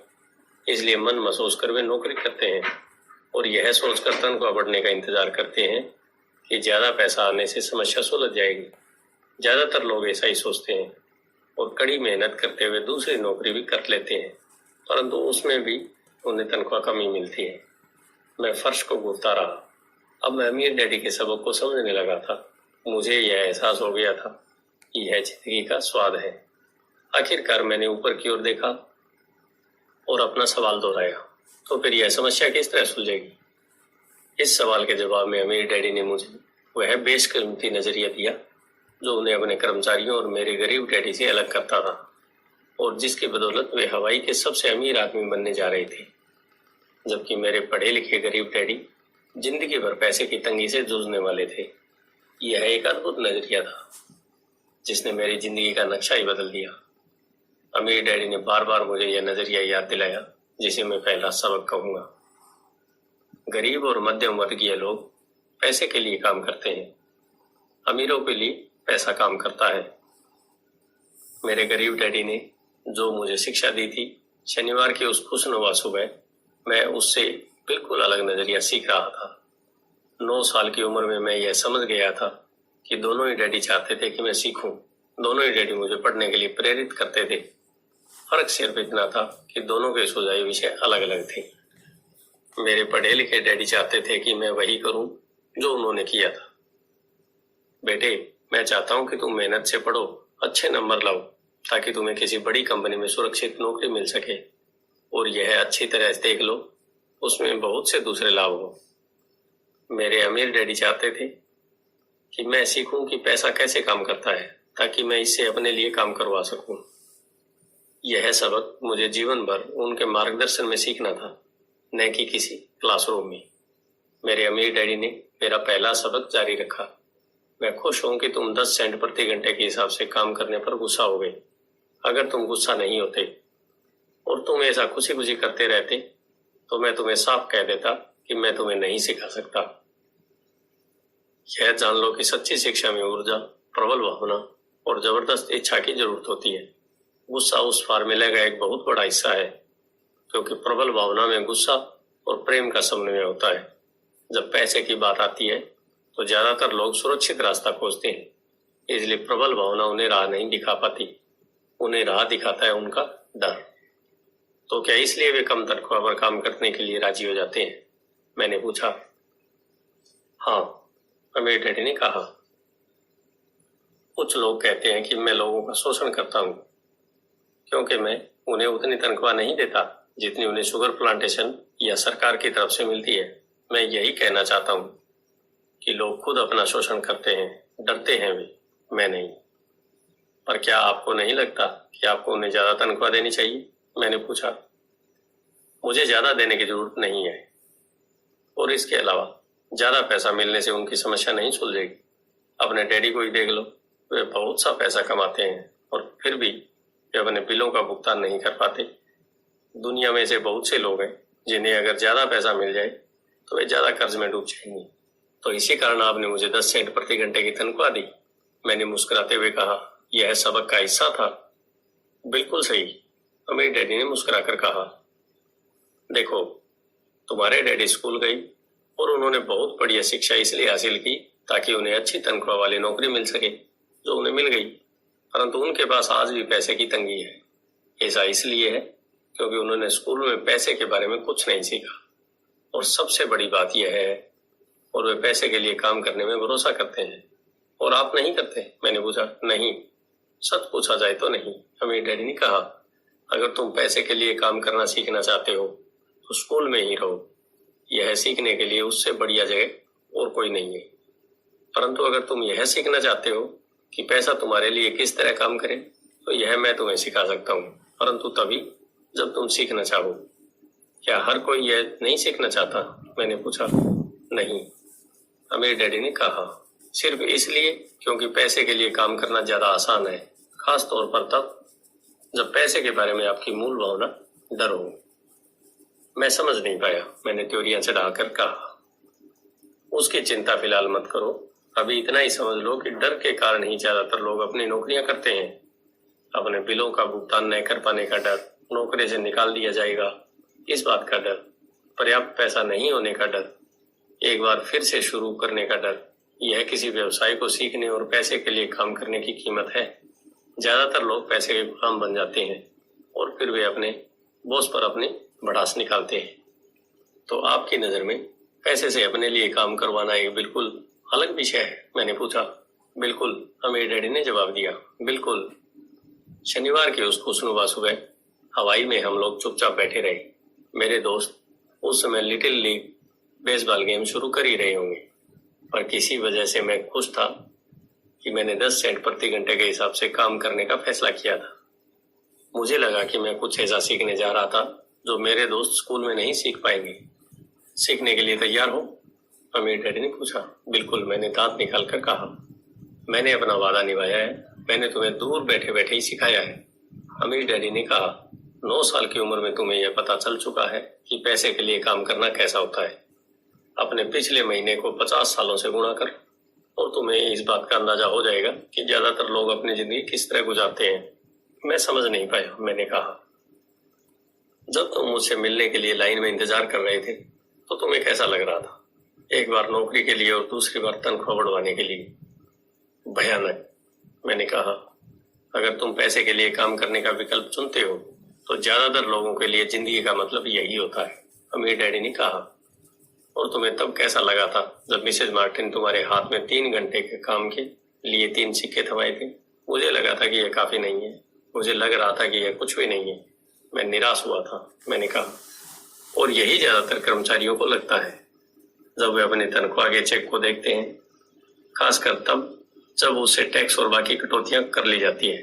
इसलिए मन महसूस कर वे नौकरी करते हैं और यह सोचकर तनख्वाह बढ़ने का इंतजार करते हैं कि ज्यादा पैसा आने से समस्या सुलझ जाएगी। ज्यादातर लोग ऐसा ही सोचते हैं और कड़ी मेहनत करते हुए दूसरी नौकरी भी कर लेते हैं, परंतु उसमें भी उन्हें तनख्वाह कमी मिलती है। मैं फर्श को घूरता रहा। अब मैं अमीर डैडी के सबक को समझने लगा था। मुझे यह एहसास हो गया था कि यह जिंदगी का स्वाद है। आखिरकार मैंने ऊपर की ओर देखा और अपना सवाल दोहराया, तो फिर यह समस्या किस तरह सुलझेगी? इस सवाल के जवाब में अमीर डैडी ने मुझे वह बेशकीमती नजरिया दिया जो उन्हें अपने कर्मचारियों और मेरे गरीब डैडी से अलग करता था, और जिसकी बदौलत वे हवाई के सबसे अमीर आदमी बनने जा रहे थे, जबकि मेरे पढ़े लिखे गरीब डैडी जिंदगी भर पैसे की तंगी से जूझने वाले थे। यह एक अद्भुत नजरिया था जिसने मेरी जिंदगी का नक्शा ही बदल दिया। अमीर डैडी ने बार बार मुझे यह नजरिया याद दिलाया, जिसे मैं पहला सबक कहूंगा। गरीब और मध्यम वर्गीय लोग पैसे के लिए काम करते हैं, अमीरों के लिए पैसा काम करता है। मेरे गरीब डैडी ने जो मुझे शिक्षा दी थी, शनिवार की उस खुशनुमा सुबह मैं उससे बिल्कुल अलग नजरिया सीख रहा था। 9 साल की उम्र में मैं यह समझ गया था कि दोनों ही डैडी चाहते थे कि मैं सीखूं। दोनों ही डैडी मुझे पढ़ने के लिए प्रेरित करते थे। फर्क सिर्फ इतना था कि दोनों के सुझाए विषय अलग अलग थे। मेरे पढ़े लिखे डैडी चाहते थे कि मैं वही करूं जो उन्होंने किया था। बेटे, मैं चाहता हूं कि तुम मेहनत से पढ़ो, अच्छे नंबर लाओ, ताकि तुम्हें किसी बड़ी कंपनी में सुरक्षित नौकरी मिल सके, और यह अच्छी तरह से देख लो, उसमें बहुत से दूसरे लाभ हो। मेरे अमीर डैडी चाहते थे कि मैं सीखूं कि पैसा कैसे काम करता है, ताकि मैं इससे अपने लिए काम करवा सकूं। यह सबक मुझे जीवन भर उनके मार्गदर्शन में सीखना था, न कि किसी क्लासरूम में। मेरे अमीर डैडी ने मेरा पहला सबक जारी रखा। मैं खुश हूं कि तुम 10 सेंट प्रति घंटे के हिसाब से काम करने पर गुस्सा हो गए। अगर तुम गुस्सा नहीं होते और तुम ऐसा खुशी खुशी करते रहते, तो मैं तुम्हें साफ कह देता कि मैं तुम्हें नहीं सिखा सकता। यह जान लो कि सच्ची शिक्षा में ऊर्जा, प्रबल भावना और जबरदस्त इच्छा की जरूरत होती है। गुस्सा उस फार्मूले का एक बहुत बड़ा हिस्सा है, क्योंकि प्रबल भावना में गुस्सा और प्रेम का समन्वय होता है। जब पैसे की बात आती है तो ज्यादातर लोग सुरक्षित रास्ता खोजते हैं, इसलिए प्रबल भावना उन्हें राह नहीं दिखा पाती। उन्हें राह दिखाता है उनका डर। तो क्या इसलिए वे कम तनख्वाह पर काम करने के लिए राजी हो जाते हैं? मैंने पूछा। हाँ, अमीर डैडी ने कहा। कुछ लोग कहते हैं कि मैं लोगों का शोषण करता हूँ, क्योंकि मैं उन्हें उतनी तनख्वाह नहीं देता जितनी उन्हें शुगर प्लांटेशन या सरकार की तरफ से मिलती है। मैं यही कहना चाहता हूँ कि लोग खुद अपना शोषण करते हैं, डरते हैं वे, मैं नहीं। पर क्या आपको नहीं लगता कि आपको उन्हें ज्यादा तनख्वाह देनी चाहिए? मैंने पूछा। मुझे ज्यादा देने की जरूरत नहीं है, और इसके अलावा ज्यादा पैसा मिलने से उनकी समस्या नहीं सुलझेगी। अपने डैडी को ही देख लो, वे बहुत सा पैसा कमाते हैं और फिर भी वे अपने बिलों का भुगतान नहीं कर पाते। दुनिया में ऐसे बहुत से लोग हैं जिन्हें अगर ज्यादा पैसा मिल जाए तो वे ज्यादा कर्ज में डूब जाएंगे। तो इसी कारण आपने मुझे 10 सेंट प्रति घंटे की तनख्वाह दी? मैंने मुस्कुराते हुए कहा। यह सबक का हिस्सा था। बिल्कुल सही, अमीर डैडी ने मुस्कुराकर कहा। देखो, तुम्हारे डैडी स्कूल गई और उन्होंने बहुत बढ़िया शिक्षा इसलिए हासिल की ताकि उन्हें अच्छी तनख्वाह वाली नौकरी मिल सके, जो उन्हें मिल गई। परंतु उनके पास आज भी पैसे की तंगी है। ऐसा इसलिए है क्योंकि उन्होंने स्कूल में पैसे के बारे में कुछ नहीं सीखा। और सबसे बड़ी बात यह है, और वे पैसे के लिए काम करने में भरोसा करते हैं। और आप नहीं करते? मैंने पूछा। नहीं, सच पूछा जाए तो नहीं, अमीर डैडी ने कहा। अगर तुम पैसे के लिए काम करना सीखना चाहते हो तो स्कूल में ही रहो। यह सीखने के लिए उससे बढ़िया जगह और कोई नहीं है। परंतु अगर तुम यह सीखना चाहते हो कि पैसा तुम्हारे लिए किस तरह काम करे, तो यह मैं तुम्हें सिखा सकता हूँ, परंतु तभी जब तुम सीखना चाहो। क्या हर कोई यह नहीं सीखना चाहता? मैंने पूछा। नहीं, अमीर डैडी ने कहा। सिर्फ इसलिए क्योंकि पैसे के लिए काम करना ज्यादा आसान है, खास तौर पर तब जब पैसे के बारे में आपकी मूल भावना डर हो। मैं समझ नहीं पाया, मैंने त्योरियां चढ़ाकर कहा। उसकी चिंता फिलहाल मत करो, अभी इतना ही समझ लो कि डर के कारण ही ज्यादातर लोग अपनी नौकरियां करते हैं। अपने बिलों का भुगतान न कर पाने का डर, नौकरी से निकाल दिया जाएगा इस बात का डर, पर्याप्त पैसा नहीं होने का डर, एक बार फिर से शुरू करने का डर। यह किसी व्यवसाय को सीखने और पैसे के लिए काम करने की कीमत है। ज्यादातर लोग पैसे के गुलाम बन जाते हैं और फिर वे अपने बॉस पर अपनी भड़ास निकालते हैं। तो आपकी नजर में पैसे से अपने लिए काम करवाना एक बिल्कुल अलग विषय है? मैंने पूछा। बिल्कुल, अमीर डैडी ने जवाब दिया। बिल्कुल। शनिवार की उस खुशनुमा सुबह हवाई में हम लोग चुपचाप बैठे रहे। मेरे दोस्त उस समय लिटिल लीग बेसबॉल गेम शुरू कर ही रहे होंगे, पर किसी वजह से मैं खुश था कि मैंने 10 सेंट प्रति घंटे के हिसाब से काम करने का फैसला किया था। मुझे लगा कि मैं कुछ ऐसा सीखने जा रहा था जो मेरे दोस्त स्कूल में नहीं सीख पाएंगे। सीखने के लिए तैयार हो? अमीर डैडी ने पूछा। बिल्कुल, मैंने दांत निकाल कर कहा। मैंने अपना वादा निभाया है, मैंने तुम्हें दूर बैठे बैठे ही सिखाया है। अमीर डैडी ने कहा। 9 साल की उम्र में तुम्हें यह पता चल चुका है कि पैसे के लिए काम करना कैसा होता है। अपने पिछले महीने को 50 सालों से गुणा कर और तुम्हें इस बात का अंदाजा हो जाएगा कि ज्यादातर लोग अपनी जिंदगी किस तरह गुजारते हैं। मैं समझ नहीं पाया, मैंने कहा। जब तुम मुझसे मिलने के लिए लाइन में इंतजार कर रहे थे तो तुम्हें कैसा लग रहा था? एक बार नौकरी के लिए और दूसरी बार तनख्वाह बढ़वाने के लिए। भयानक, मैंने कहा। अगर तुम पैसे के लिए काम करने का विकल्प चुनते हो तो ज्यादातर लोगों के लिए जिंदगी का मतलब यही होता है, अमीर डैडी ने कहा। और तुम्हें तब कैसा लगा था जब मिसेज मार्टिन तुम्हारे हाथ में 3 घंटे के काम के लिए 3 सिक्के थमाए थे? मुझे लगा था कि यह काफी नहीं है, मुझे लग रहा था कि यह कुछ भी नहीं है। मैं निराश हुआ था, मैंने कहा। और यही ज्यादातर कर्मचारियों को लगता है जब वे अपने तनख्वाह के चेक को देखते हैं, खासकर तब जब उससे टैक्स और बाकी कटौतियां कर ली जाती है।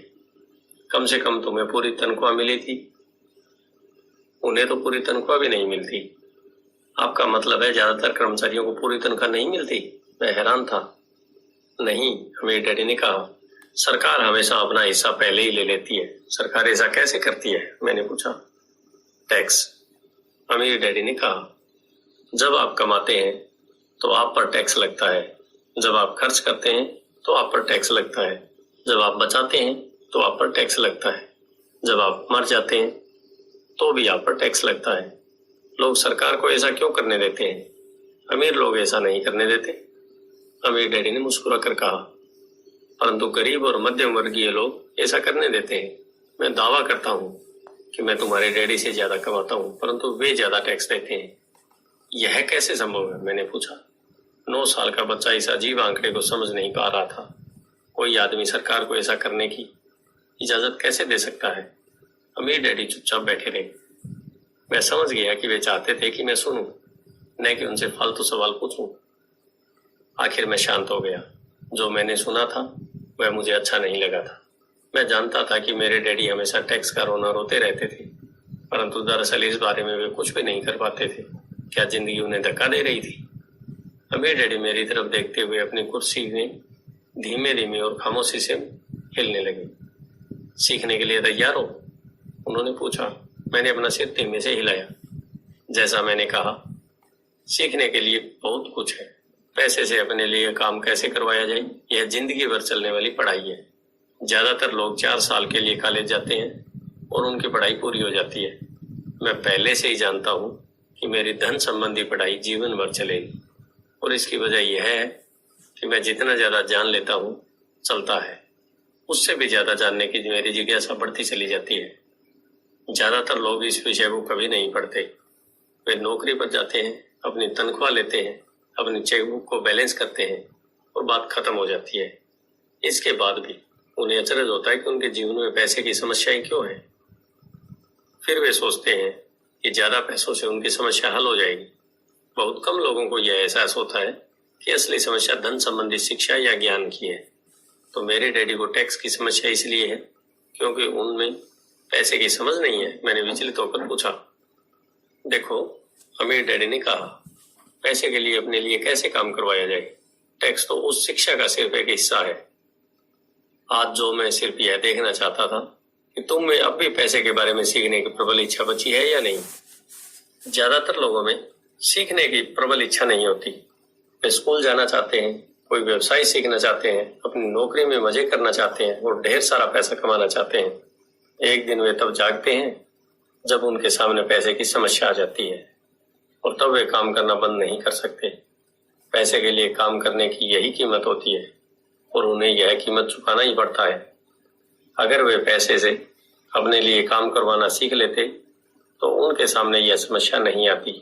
कम से कम तुम्हें पूरी तनख्वाह मिली थी, उन्हें तो पूरी तनख्वाह भी नहीं मिलती। आपका मतलब है ज्यादातर कर्मचारियों को पूरी तनख्वाह नहीं मिलती? मैं हैरान था। नहीं, अमीर डैडी ने कहा। सरकार हमेशा अपना हिस्सा पहले ही ले लेती है। सरकार ऐसा कैसे करती है? मैंने पूछा। टैक्स, अमीर डैडी ने कहा। जब आप कमाते हैं तो आप पर टैक्स लगता है, जब आप खर्च करते हैं तो आप पर टैक्स लगता है, जब आप बचाते हैं तो आप पर टैक्स लगता है, जब आप मर जाते हैं तो भी आप पर टैक्स लगता है। लोग सरकार को ऐसा क्यों करने देते हैं? अमीर लोग ऐसा नहीं करने देते, अमीर डैडी ने मुस्कुरा कर कहा। परंतु गरीब और मध्यम वर्गीय लोग ऐसा करने देते हैं। मैं दावा करता हूँ कि मैं तुम्हारे डैडी से ज्यादा कमाता हूँ, परंतु वे ज्यादा टैक्स देते हैं। यह कैसे संभव है? मैंने पूछा। 9 साल का बच्चा इस अजीब आंकड़े को समझ नहीं पा रहा था। कोई आदमी सरकार को ऐसा करने की इजाजत कैसे दे सकता है? अमीर डैडी चुपचाप बैठे रहे। मैं समझ गया कि वे चाहते थे कि मैं सुनूं, न कि उनसे फालतू सवाल पूछूं। आखिर मैं शांत हो गया। जो मैंने सुना था वह मुझे अच्छा नहीं लगा था। मैं जानता था कि मेरे डैडी हमेशा टैक्स का रोना रोते रहते थे, परंतु दरअसल इस बारे में वे कुछ भी नहीं कर पाते थे। क्या जिंदगी उन्हें धक्का दे रही थी? अमीर डैडी मेरी तरफ देखते हुए अपनी कुर्सी में धीमे धीमे और खामोशी से हिलने लगे। सीखने के लिए तैयार हो? उन्होंने पूछा। मैंने अपना सिर धीमे से हिलाया। जैसा मैंने कहा, सीखने के लिए बहुत कुछ है। पैसे से अपने लिए काम कैसे करवाया जाए, यह जिंदगी भर चलने वाली पढ़ाई है। ज्यादातर लोग 4 साल के लिए कॉलेज जाते हैं और उनकी पढ़ाई पूरी हो जाती है। मैं पहले से ही जानता हूँ कि मेरी धन संबंधी पढ़ाई जीवन भर चलेगी, और इसकी वजह यह है कि मैं जितना ज्यादा जान लेता हूँ चलता है, उससे भी ज्यादा जानने की मेरी जिज्ञासा बढ़ती चली जाती है। ज्यादातर लोग इस विषय को कभी नहीं पढ़ते। वे नौकरी पर जाते हैं, अपनी तनख्वाह लेते हैं, अपनी चेकबुक को बैलेंस करते हैं और बात खत्म हो जाती है। इसके बाद भी उन्हें अचरज होता है कि उनके जीवन में पैसे की समस्याएं क्यों है। फिर वे सोचते हैं कि ज्यादा पैसों से उनकी समस्या हल हो जाएगी। बहुत कम लोगों को यह एहसास होता है कि असली समस्या धन संबंधी शिक्षा या ज्ञान की है। तो मेरे डैडी को टैक्स की समस्या इसलिए है क्योंकि उनमें पैसे की समझ नहीं है। मैंने विचलित होकर पूछा, देखो, अमीर डैडी ने कहा, पैसे के लिए अपने लिए कैसे काम करवाया जाए? टैक्स तो उस शिक्षा का सिर्फ एक हिस्सा है। आज जो मैं सिर्फ यह देखना चाहता था कि तुम में अब भी पैसे के बारे में सीखने की प्रबल इच्छा बची है या नहीं। ज्यादातर लोगों में सीखने की प्रबल इच्छा नहीं होती। वे स्कूल जाना चाहते हैं, कोई व्यवसाय सीखना चाहते हैं, अपनी नौकरी में मजे करना चाहते हैं और ढेर सारा पैसा कमाना चाहते हैं। एक दिन वे तब जागते हैं जब उनके सामने पैसे की समस्या आ जाती है, और तब वे काम करना बंद नहीं कर सकते। पैसे के लिए काम करने की यही कीमत होती है और उन्हें यह कीमत चुकाना ही पड़ता है। अगर वे पैसे से अपने लिए काम करवाना सीख लेते तो उनके सामने यह समस्या नहीं आती।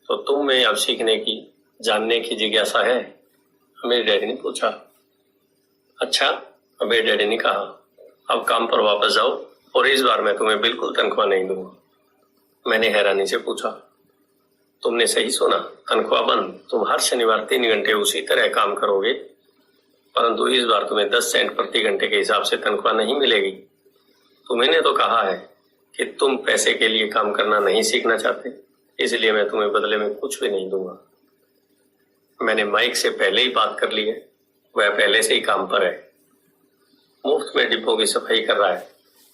तो तुम में अब सीखने की, जानने की जिज्ञासा है? अमीर डैडी ने पूछा। अच्छा, अमीर डैडी ने कहा, अब काम पर वापस जाओ और इस बार मैं तुम्हें बिल्कुल तनख्वाह नहीं दूंगा। मैंने हैरानी से पूछा, तुमने सही सुना, तनख्वाह बंद? तुम हर शनिवार 3 घंटे उसी तरह काम करोगे, परंतु इस बार तुम्हें 10 सेंट प्रति घंटे के हिसाब से तनख्वाह नहीं मिलेगी। तुमने तो कहा है कि तुम पैसे के लिए काम करना नहीं सीखना चाहते, इसलिए मैं तुम्हें बदले में कुछ भी नहीं दूंगा। मैंने माइक से पहले ही बात कर ली है, वह पहले से ही काम पर है। मुफ्त में डिब्बों की सफाई कर रहा है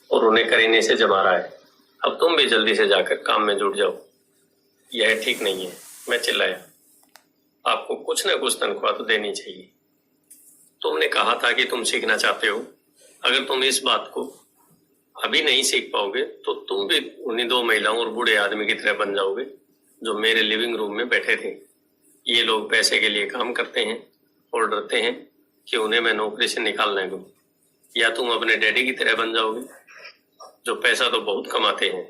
और उन्हें करीने से जमा रहा है। अब तुम भी जल्दी से जाकर काम में जुट जाओ। यह ठीक नहीं है, मैं चिल्लाया। आपको कुछ न कुछ तनख्वाह तो देनी चाहिए। तुमने कहा था कि तुम सीखना चाहते हो। अगर तुम इस बात को अभी नहीं सीख पाओगे तो तुम भी उन्हीं 2 महिलाओं और बूढ़े आदमी की तरह बन जाओगे जो मेरे लिविंग रूम में बैठे थे। ये लोग पैसे के लिए काम करते हैं और डरते हैं कि उन्हें मैं नौकरी से निकाल न दूं। या तुम अपने डैडी की तरह बन जाओगे जो पैसा तो बहुत कमाते हैं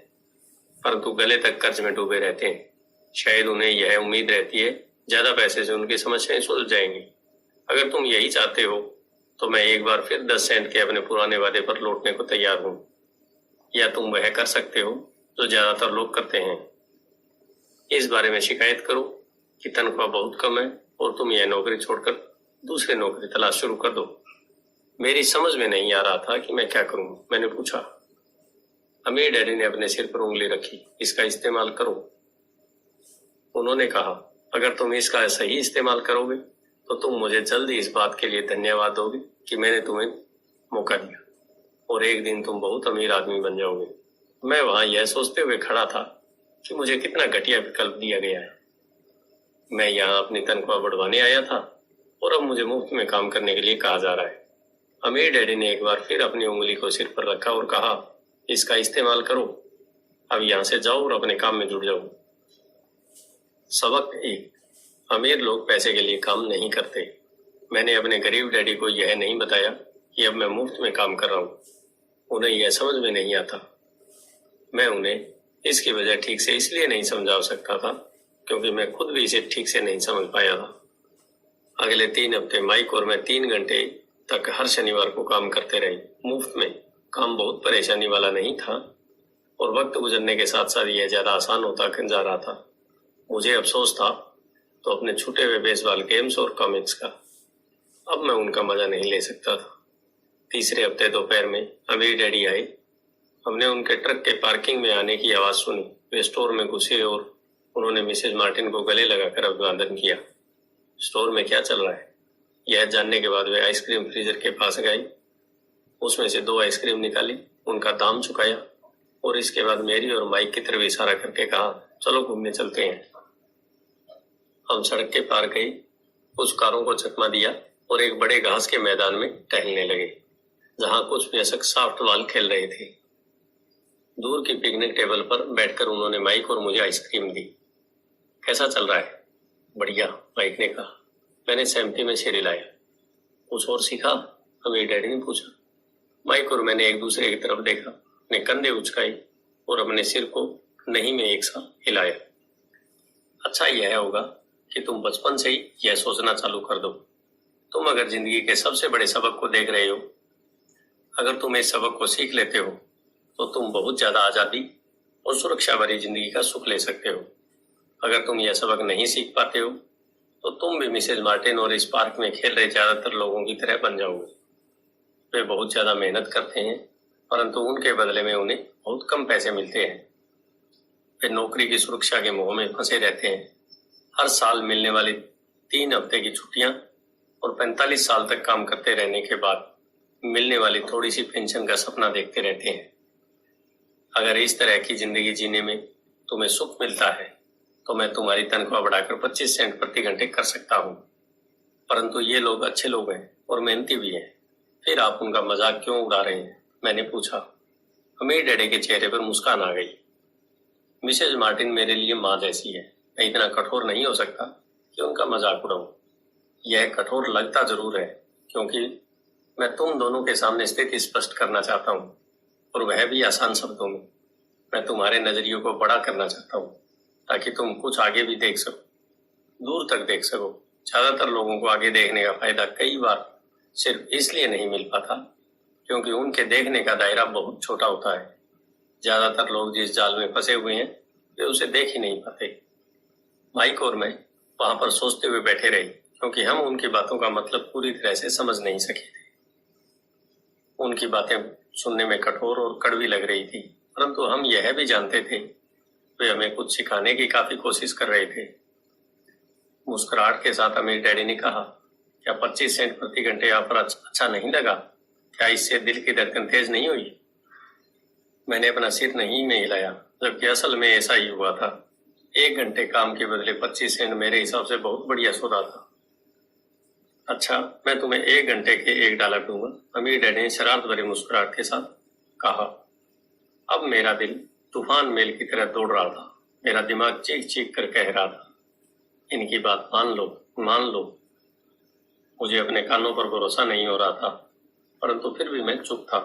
परंतु गले तक कर्ज में डूबे रहते हैं। शायद उन्हें यह उम्मीद रहती है ज्यादा पैसे से उनकी समस्याएं सुलझ जाएंगी। अगर तुम यही चाहते हो तो मैं एक बार फिर 10 सेंट के अपने पुराने वादे पर लौटने को तैयार हूं। या तुम वह कर सकते हो जो ज्यादातर लोग करते हैं, इस बारे में शिकायत करो कि तनख्वाह बहुत कम है और तुम यह नौकरी छोड़कर दूसरी नौकरी तलाश शुरू कर दो। मेरी समझ में नहीं आ रहा था कि मैं क्या करूं। मैंने पूछा। अमीर डैडी ने अपने सिर पर उंगली रखी। इसका इस्तेमाल करो। उन्होंने कहा, अगर तुम इसका सही इस्तेमाल करोगे तो तुम मुझे जल्द ही इस बात के लिए धन्यवाद दोगे कि मैंने तुम्हें मौका दिया और एक दिन तुम बहुत अमीर आदमी बन जाओगे। मैं वहां यह सोचते हुए खड़ा था कि मुझे कितना घटिया विकल्प दिया गया है। मैं यहाँ अपनी तनख्वाह बढ़वाने आया था और अब मुझे मुफ्त में काम करने के लिए कहा जा रहा है। अमीर डैडी ने एक बार फिर अपनी उंगली को सिर पर रखा और कहा, इसका इस्तेमाल करो। अब यहाँ से जाओ और अपने काम में जुट जाओ। सबक 1, अमीर लोग पैसे के लिए काम नहीं करते। मैंने अपने गरीब डैडी को यह नहीं बताया कि अब मैं मुफ्त में काम कर रहा हूँ। उन्हें यह समझ में नहीं आता। मैं उन्हें इसकी वजह ठीक से इसलिए नहीं समझा सकता था क्योंकि मैं खुद भी इसे ठीक से नहीं समझ पाया था। अगले 3 हफ्ते माइक और मैं 3 घंटे तक हर शनिवार को काम करते रहे, मुफ्त में। काम बहुत परेशानी वाला नहीं था और वक्त गुजरने के साथ साथ यह ज्यादा आसान होता जा रहा था। मुझे अफसोस था तो अपने छूटे हुए बेसबॉल गेम्स और कॉमिक्स का। अब मैं उनका मजा नहीं ले सकता था। तीसरे हफ्ते दोपहर में अमीर डैडी आए। हमने उनके ट्रक के पार्किंग में आने की आवाज सुनी। वे स्टोर में घुसे और उन्होंने मिसेज मार्टिन को गले लगाकर अभिवादन किया। स्टोर में क्या चल रहा है यह जानने के बाद वे आइसक्रीम फ्रीजर के पास गए, उसमें से 2 आइसक्रीम निकाली, उनका दाम चुकाया और इसके बाद मेरी और माइक की तरफ इशारा करके कहा, चलो घूमने चलते हैं। हम सड़क के पार गए, कुछ कारों को चकमा दिया और एक बड़े घास के मैदान में टहलने लगे जहां कुछ वयस्क सॉफ्ट बॉल खेल रहे थे। दूर की पिकनिक टेबल पर बैठकर उन्होंने माइक और मुझे आइसक्रीम दी। कैसा चल रहा है? बढ़िया, माइक ने कहा। मैंने सहमति में सिर हिलाया। कुछ और सीखा? मेरे डैडी ने पूछा। माइक और मैंने एक दूसरे की तरफ देखा, अपने कंधे उचकाए और अपने सिर को नहीं में एक साथ हिलाया। अच्छा यह होगा कि तुम बचपन से ही यह सोचना चालू कर दो। तुम अगर जिंदगी के सबसे बड़े सबक को देख रहे हो, अगर तुम इस सबक को सीख लेते हो तो तुम बहुत ज्यादा आजादी और सुरक्षा भरी जिंदगी का सुख ले सकते हो। अगर तुम यह सबक नहीं सीख पाते हो तो तुम भी मिसेज मार्टिन और इस पार्क में खेल रहे ज्यादातर लोगों की तरह बन जाओगे। वे बहुत ज्यादा मेहनत करते हैं, परंतु उनके बदले में उन्हें बहुत कम पैसे मिलते हैं। वे नौकरी की सुरक्षा के मोह में फंसे रहते हैं। हर साल मिलने वाली 3 हफ्ते की छुट्टियां और 45 साल तक काम करते रहने के बाद मिलने वाली थोड़ी सी पेंशन का सपना देखते रहते हैं। अगर इस तरह की जिंदगी जीने में तुम्हें सुख मिलता है तो मैं तुम्हारी तनख्वाह बढ़ाकर 25 सेंट प्रति घंटे कर सकता हूँ। परंतु ये लोग अच्छे लोग हैं और मेहनती भी हैं, फिर आप उनका मजाक क्यों उड़ा रहे हैं? मैंने पूछा। अमीर डैडी के चेहरे पर मुस्कान आ गई। मिसेज मार्टिन मेरे लिए माँ जैसी है। मैं इतना कठोर नहीं हो सकता कि उनका मजाक उड़ाऊं। यह कठोर लगता जरूर है क्योंकि मैं तुम दोनों के सामने स्थिति स्पष्ट करना चाहता हूँ, और वह भी आसान शब्दों में। मैं तुम्हारे नजरियों को बड़ा करना चाहता हूँ ताकि तुम कुछ आगे भी देख सको, दूर तक देख सको। ज्यादातर लोगों को आगे देखने का फायदा कई बार सिर्फ इसलिए नहीं मिल पाता क्योंकि उनके देखने का दायरा बहुत छोटा होता है। ज्यादातर लोग जिस जाल में फंसे हुए हैं वे उसे देख ही नहीं पाते। माइक और मैं वहां पर सोचते हुए बैठे रहे क्योंकि हम उनकी बातों का मतलब पूरी तरह से समझ नहीं सके थे। उनकी बातें सुनने में कठोर और कड़वी लग रही थी, परंतु हम यह भी जानते थे वे हमें कुछ सिखाने की काफी कोशिश कर रहे थे। मुस्कुराहट के साथ अमीर डैडी ने कहा, क्या 25 सेंट प्रति घंटे आप पर अच्छा नहीं लगा? क्या इससे दिल की धड़कन तेज नहीं हुई? मैंने अपना सिर नहीं में हिलाया, जबकि असल में ऐसा ही हुआ था। 1 घंटे काम के बदले 25 सेंट मेरे हिसाब से बहुत बढ़िया सौदा था। अच्छा, मैं तुम्हें 1 घंटे के $1 दूंगा, अमीर डैडी ने शरारत भरी मुस्कुराहट के साथ कहा। अब मेरा दिल तूफान मेल की तरह दौड़ रहा था। मेरा दिमाग चीख चीख कर कह रहा था, इनकी बात मान लो, मान लो। मुझे अपने कानों पर भरोसा नहीं हो रहा था, परंतु फिर भी मैं चुप था।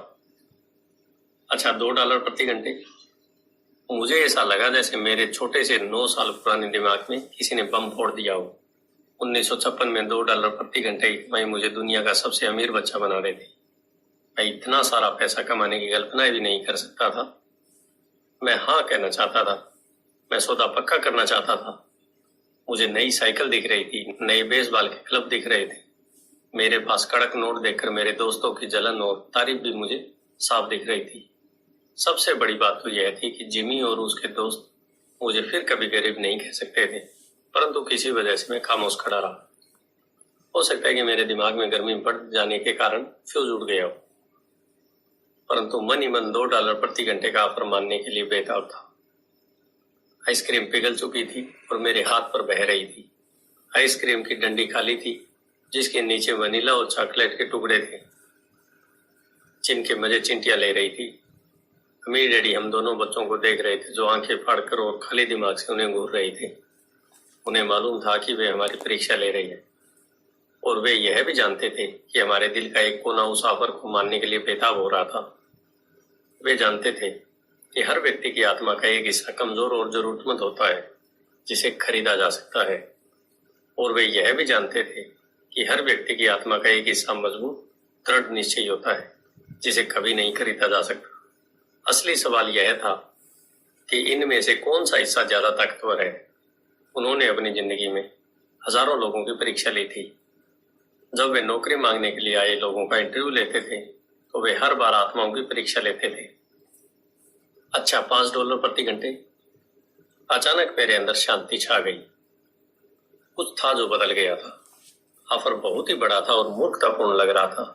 अच्छा, $2 प्रति घंटे? मुझे ऐसा लगा जैसे मेरे छोटे से 9 साल पुराने दिमाग में किसी ने बम फोड़ दिया हो। 1956 में $2 प्रति घंटे मैं मुझे दुनिया का सबसे अमीर बच्चा बना रहे थे। मैं इतना सारा पैसा कमाने की कल्पना भी नहीं कर सकता था। मैं हाँ कहना चाहता था। मैं सौदा पक्का करना चाहता था। मुझे नई साइकिल दिख रही थी, नए बेसबॉल के क्लब दिख रहे थे। मेरे पास कड़क नोट देखकर मेरे दोस्तों की जलन और तारीफ भी मुझे साफ दिख रही थी। सबसे बड़ी बात तो यह थी कि जिमी और उसके दोस्त मुझे फिर कभी गरीब नहीं कह सकते थे, परंतु किसी वजह से मैं खामोश खड़ा रहा। हो सकता है कि मेरे दिमाग में गर्मी बढ़ जाने के कारण फ्यूज उड़ गया हो, परंतु मन ही मन $2 प्रति घंटे का ऑफर मानने के लिए बेताब था। आइसक्रीम पिघल चुकी थी और मेरे हाथ पर बह रही थी। आइसक्रीम की डंडी खाली थी, जिसके नीचे वनीला और चॉकलेट के टुकड़े थे, जिनके मजे चिंटियां ले रही थी। अमीर डैडी हम दोनों बच्चों को देख रहे थे जो आंखें फाड़कर और खाली दिमाग से उन्हें घूर रहे थे। उन्हें मालूम था कि वे हमारी परीक्षा ले रही है, और वे यह भी जानते थे कि हमारे दिल का एक कोना उस ऑफर को मानने के लिए बेताब हो रहा था। वे जानते थे कि हर व्यक्ति की आत्मा का एक हिस्सा कमजोर और जरूरतमंद होता है जिसे खरीदा जा सकता है, और वे यह भी जानते थे कि हर व्यक्ति की आत्मा का एक हिस्सा मजबूत दृढ़ निश्चय होता है जिसे कभी नहीं खरीदा जा सकता। असली सवाल यह था कि इनमें से कौन सा हिस्सा ज्यादा ताकतवर है। उन्होंने अपनी जिंदगी में हजारों लोगों की परीक्षा ली थी। जब वे नौकरी मांगने के लिए आए लोगों का इंटरव्यू लेते थे तो वे हर बार आत्माओं की परीक्षा लेते थे। अच्छा, $5 प्रति घंटे? अचानक मेरे अंदर शांति छा गई। कुछ था जो बदल गया था। ऑफर बहुत ही बड़ा था और मूर्खतापूर्ण लग रहा था।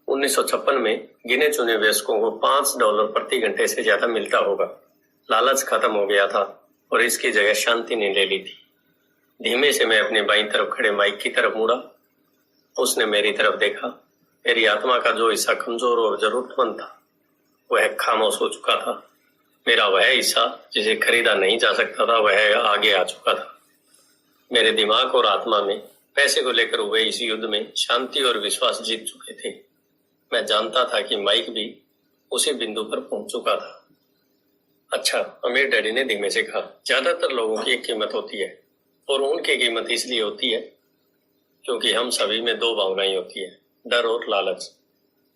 1956 में गिने चुने वयस्कों को $5 प्रति घंटे से ज्यादा मिलता होगा। लालच खत्म हो गया था और इसकी जगह शांति ने ले ली थी। धीमे से मैं अपने बाईं तरफ खड़े माइक की तरफ मुड़ा। उसने मेरी तरफ देखा। मेरी आत्मा का जो हिस्सा कमजोर और जरूरतमंद था वह खामोश हो चुका था। मेरा वह हिस्सा जिसे खरीदा नहीं जा सकता था वह आगे आ चुका था। मेरे दिमाग और आत्मा में पैसे को लेकर हुए इस युद्ध में शांति और विश्वास जीत चुके थे। मैं जानता था कि माइक भी उसी बिंदु पर पहुंच चुका था। अच्छा, अमीर डैडी ने धीमे से कहा, ज्यादातर लोगों की एक कीमत होती है और उनकी कीमत इसलिए होती है क्योंकि हम सभी में दो भावनाएं होती है, डर और लालच।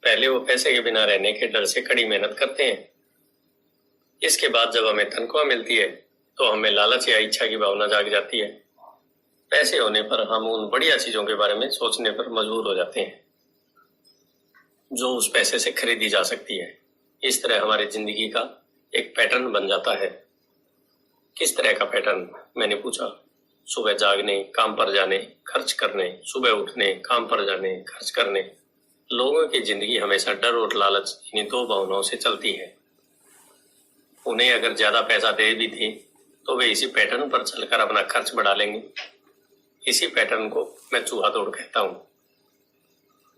पहले वो पैसे के बिना रहने के डर से कड़ी मेहनत करते हैं। इसके बाद जब हमें तनख्वाह मिलती है तो हमें लालच या इच्छा की भावना जाग जाती है। पैसे होने पर हम उन बढ़िया चीजों के बारे में सोचने पर मजबूर हो जाते हैं जो उस पैसे से खरीदी जा सकती है। इस तरह हमारी जिंदगी का एक पैटर्न बन जाता है। किस तरह का पैटर्न? मैंने पूछा। सुबह जागने, काम पर जाने, खर्च करने, सुबह उठने, काम पर जाने, खर्च करने। लोगों की जिंदगी हमेशा डर और लालच इन्हीं दो भावनाओं से चलती है। उन्हें अगर ज्यादा पैसा दे भी थे तो वे इसी पैटर्न पर चलकर अपना खर्च बढ़ा लेंगे। इसी पैटर्न को मैं चूहा दौड़ कहता हूँ।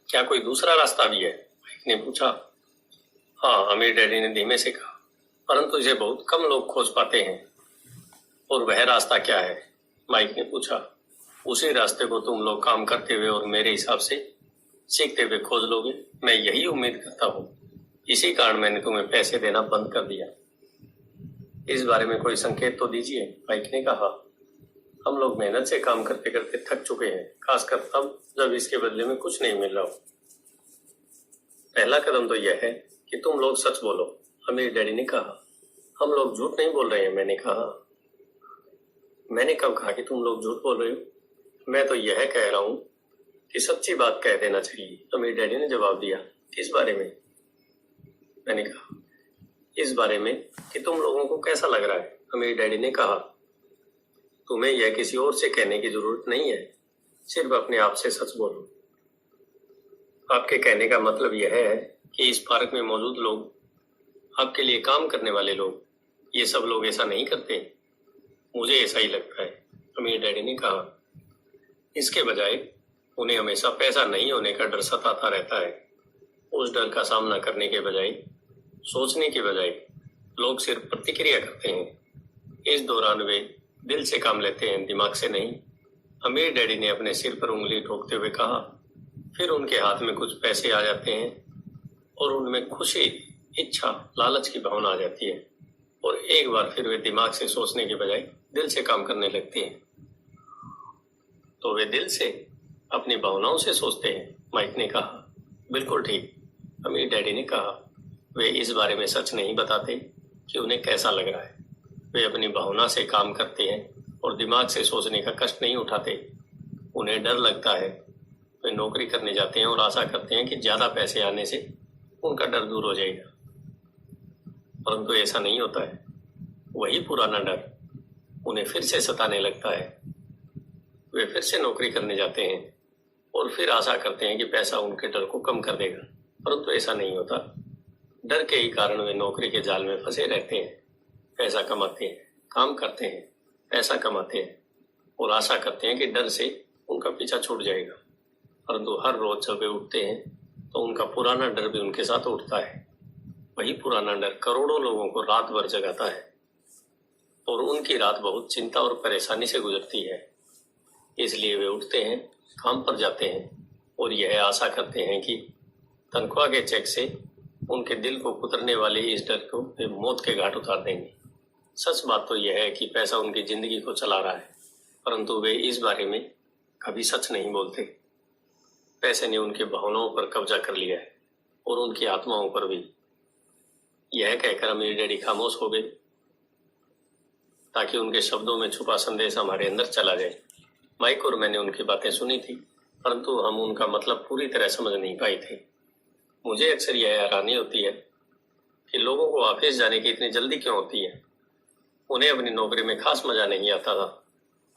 क्या कोई दूसरा रास्ता भी है? माइक ने पूछा। हाँ, अमीर डैडी ने धीमे से कहा, परंतु इसे बहुत कम लोग खोज पाते हैं। और वह रास्ता क्या है? माइक ने पूछा। उसी रास्ते को तुम लोग काम करते हुए और मेरे हिसाब से सीखते हुए खोज लोगे। मैं यही उम्मीद करता हूँ। इसी कारण मैंने तुम्हें पैसे देना बंद कर दिया। इस बारे में कोई संकेत तो दीजिए, माइक ने कहा। हम लोग मेहनत से काम करते करते थक चुके हैं, खासकर तब जब इसके बदले में कुछ नहीं मिल रहा हो। पहला कदम तो यह है कि तुम लोग सच बोलो, अमीर डैडी ने कहा। हम लोग झूठ नहीं बोल रहे हैं, मैंने कहा। मैंने कब कहा कि तुम लोग झूठ बोल रहे हो? मैं तो यह कह रहा हूं कि सच्ची बात कह देना चाहिए, अमीर डैडी ने जवाब दिया। किस बारे में? मैंने कहा, इस बारे में कि तुम लोगों को कैसा लग रहा है, अमीर डैडी ने कहा। तुम्हें यह किसी और से कहने की जरूरत नहीं है, सिर्फ अपने आप से सच बोलो। आपके कहने का मतलब यह है कि इस पार्क में मौजूद लोग, आपके लिए काम करने वाले लोग, ये सब लोग ऐसा नहीं करते। मुझे ऐसा ही लगता है, अमीर डैडी ने कहा। इसके बजाय उन्हें हमेशा पैसा नहीं होने का डर सताता रहता है। उस डर का सामना करने के बजाय, सोचने के बजाय लोग सिर्फ प्रतिक्रिया करते हैं। इस दौरान वे दिल से काम लेते हैं, दिमाग से नहीं। अमीर डैडी ने अपने सिर पर उंगली ठोकते हुए कहा। फिर उनके हाथ में कुछ पैसे आ जाते हैं और उनमें खुशी, इच्छा, लालच की भावना आ जाती है और एक बार फिर वे दिमाग से सोचने के बजाय दिल से काम करने लगते हैं। तो वे दिल से, अपनी भावनाओं से सोचते हैं, माइक ने कहा। बिल्कुल ठीक, अमीर डैडी ने कहा। वे इस बारे में सच नहीं बताते कि उन्हें कैसा लग रहा है। वे अपनी भावना से काम करते हैं और दिमाग से सोचने का कष्ट नहीं उठाते। उन्हें डर लगता है। वे नौकरी करने जाते हैं और आशा करते हैं कि ज्यादा पैसे आने से उनका डर दूर हो जाएगा, परंतु ऐसा नहीं होता है। वही पुराना डर उन्हें फिर से सताने लगता है। वे फिर से नौकरी करने जाते हैं और फिर आशा करते हैं कि पैसा उनके डर को कम कर देगा, परंतु ऐसा नहीं होता। डर के ही कारण वे नौकरी के जाल में फंसे रहते हैं। पैसा कमाते हैं, काम करते हैं, पैसा कमाते हैं और आशा करते हैं कि डर से उनका पीछा छूट जाएगा, परंतु हर रोज जब वे उठते हैं तो उनका पुराना डर भी उनके साथ उठता है। वही पुराना डर करोड़ों लोगों को रात भर जगाता है और उनकी रात बहुत चिंता और परेशानी से गुजरती है। इसलिए वे उठते हैं, काम पर जाते हैं और यह आशा करते हैं कि तनख्वाह के चेक से उनके दिल को कुतरने वाले इस डर को वे मौत के घाट उतार देंगे। सच बात तो यह है कि पैसा उनकी जिंदगी को चला रहा है, परंतु वे इस बारे में कभी सच नहीं बोलते। पैसे ने उनकी भावनाओं पर कब्जा कर लिया है और उनकी आत्माओं पर भी। यह कहकर अमीर डैडी खामोश हो गए ताकि उनके शब्दों में छुपा संदेश हमारे अंदर चला जाए। माइक और मैंने उनकी बातें सुनी थी, परंतु हम उनका मतलब पूरी तरह समझ नहीं पाए थे। मुझे अक्सर यह हैरानी होती है कि लोगों को ऑफिस जाने की इतनी जल्दी क्यों होती है। उन्हें अपनी नौकरी में खास मजा नहीं आता था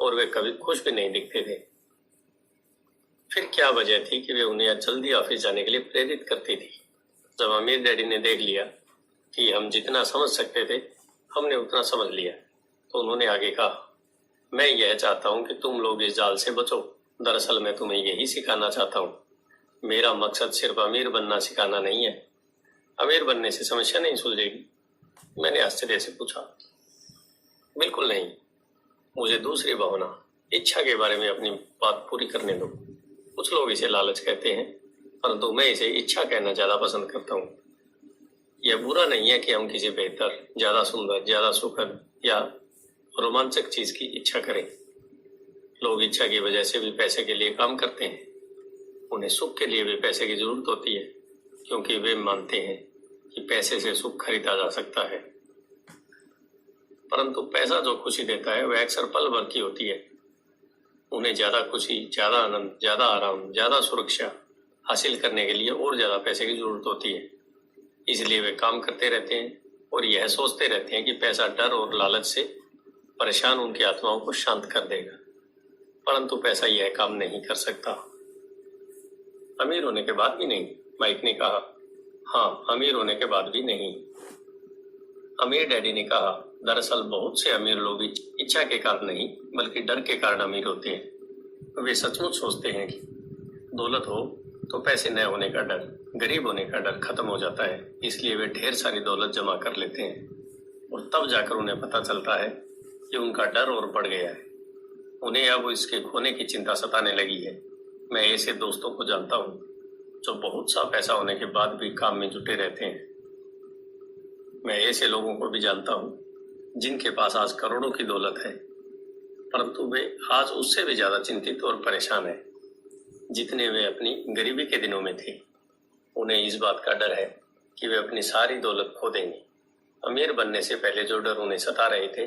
और वे कभी खुश भी नहीं दिखते थे। फिर क्या वजह थी कि वे उन्हें जल्दी ऑफिस जाने के लिए प्रेरित करती थी। जब अमीर डैडी ने देख लिया कि हम जितना समझ सकते थे हमने उतना समझ लिया, तो उन्होंने आगे कहा, मैं यह चाहता हूं कि तुम लोग इस जाल से बचो। दरअसल मैं तुम्हें यही सिखाना चाहता हूं। मेरा मकसद सिर्फ अमीर बनना सिखाना नहीं है। अमीर बनने से समस्या नहीं सुलझेगी? मैंने आश्चर्य से पूछा। बिल्कुल नहीं, मुझे दूसरी भावना, इच्छा के बारे में अपनी बात पूरी करने दो। कुछ लोग इसे लालच कहते हैं, परंतु मैं इसे इच्छा कहना ज्यादा पसंद करता हूँ। यह बुरा नहीं है कि हम किसी बेहतर, ज्यादा सुंदर, ज्यादा सुखद या रोमांचक चीज की इच्छा करें। लोग इच्छा की वजह से भी पैसे के लिए काम करते हैं। उन्हें सुख के लिए भी पैसे की जरूरत होती है, क्योंकि वे मानते हैं कि पैसे से सुख खरीदा जा सकता है। परंतु पैसा जो खुशी देता है वह अक्सर पल भर की होती है। उन्हें ज्यादा खुशी, ज्यादा आनंद, ज्यादा आराम, ज्यादा सुरक्षा हासिल करने के लिए और ज्यादा पैसे की जरूरत होती है। इसलिए वे काम करते रहते हैं और यह सोचते रहते हैं कि पैसा डर और लालच से परेशान उनकी आत्माओं को शांत कर देगा। परंतु पैसा यह काम नहीं कर सकता। अमीर होने के बाद भी नहीं, माइक ने कहा। हाँ, अमीर होने के बाद भी नहीं, अमीर डैडी ने कहा। दरअसल बहुत से अमीर लोग इच्छा के कारण नहीं, बल्कि डर के कारण अमीर होते हैं। वे सचमुच सोचते हैं कि दौलत हो तो पैसे न होने का डर, गरीब होने का डर खत्म हो जाता है। इसलिए वे ढेर सारी दौलत जमा कर लेते हैं और तब जाकर उन्हें पता चलता है कि उनका डर और बढ़ गया है। उन्हें अब इसके खोने की चिंता सताने लगी है। मैं ऐसे दोस्तों को जानता हूँ जो बहुत सा पैसा होने के बाद भी काम में जुटे रहते हैं। मैं ऐसे लोगों को भी जानता हूँ जिनके पास आज करोड़ों की दौलत है, परंतु वे आज उससे भी ज्यादा चिंतित और परेशान है जितने वे अपनी गरीबी के दिनों में थे। उन्हें इस बात का डर है कि वे अपनी सारी दौलत खो देंगे। अमीर बनने से पहले जो डर उन्हें सता रहे थे,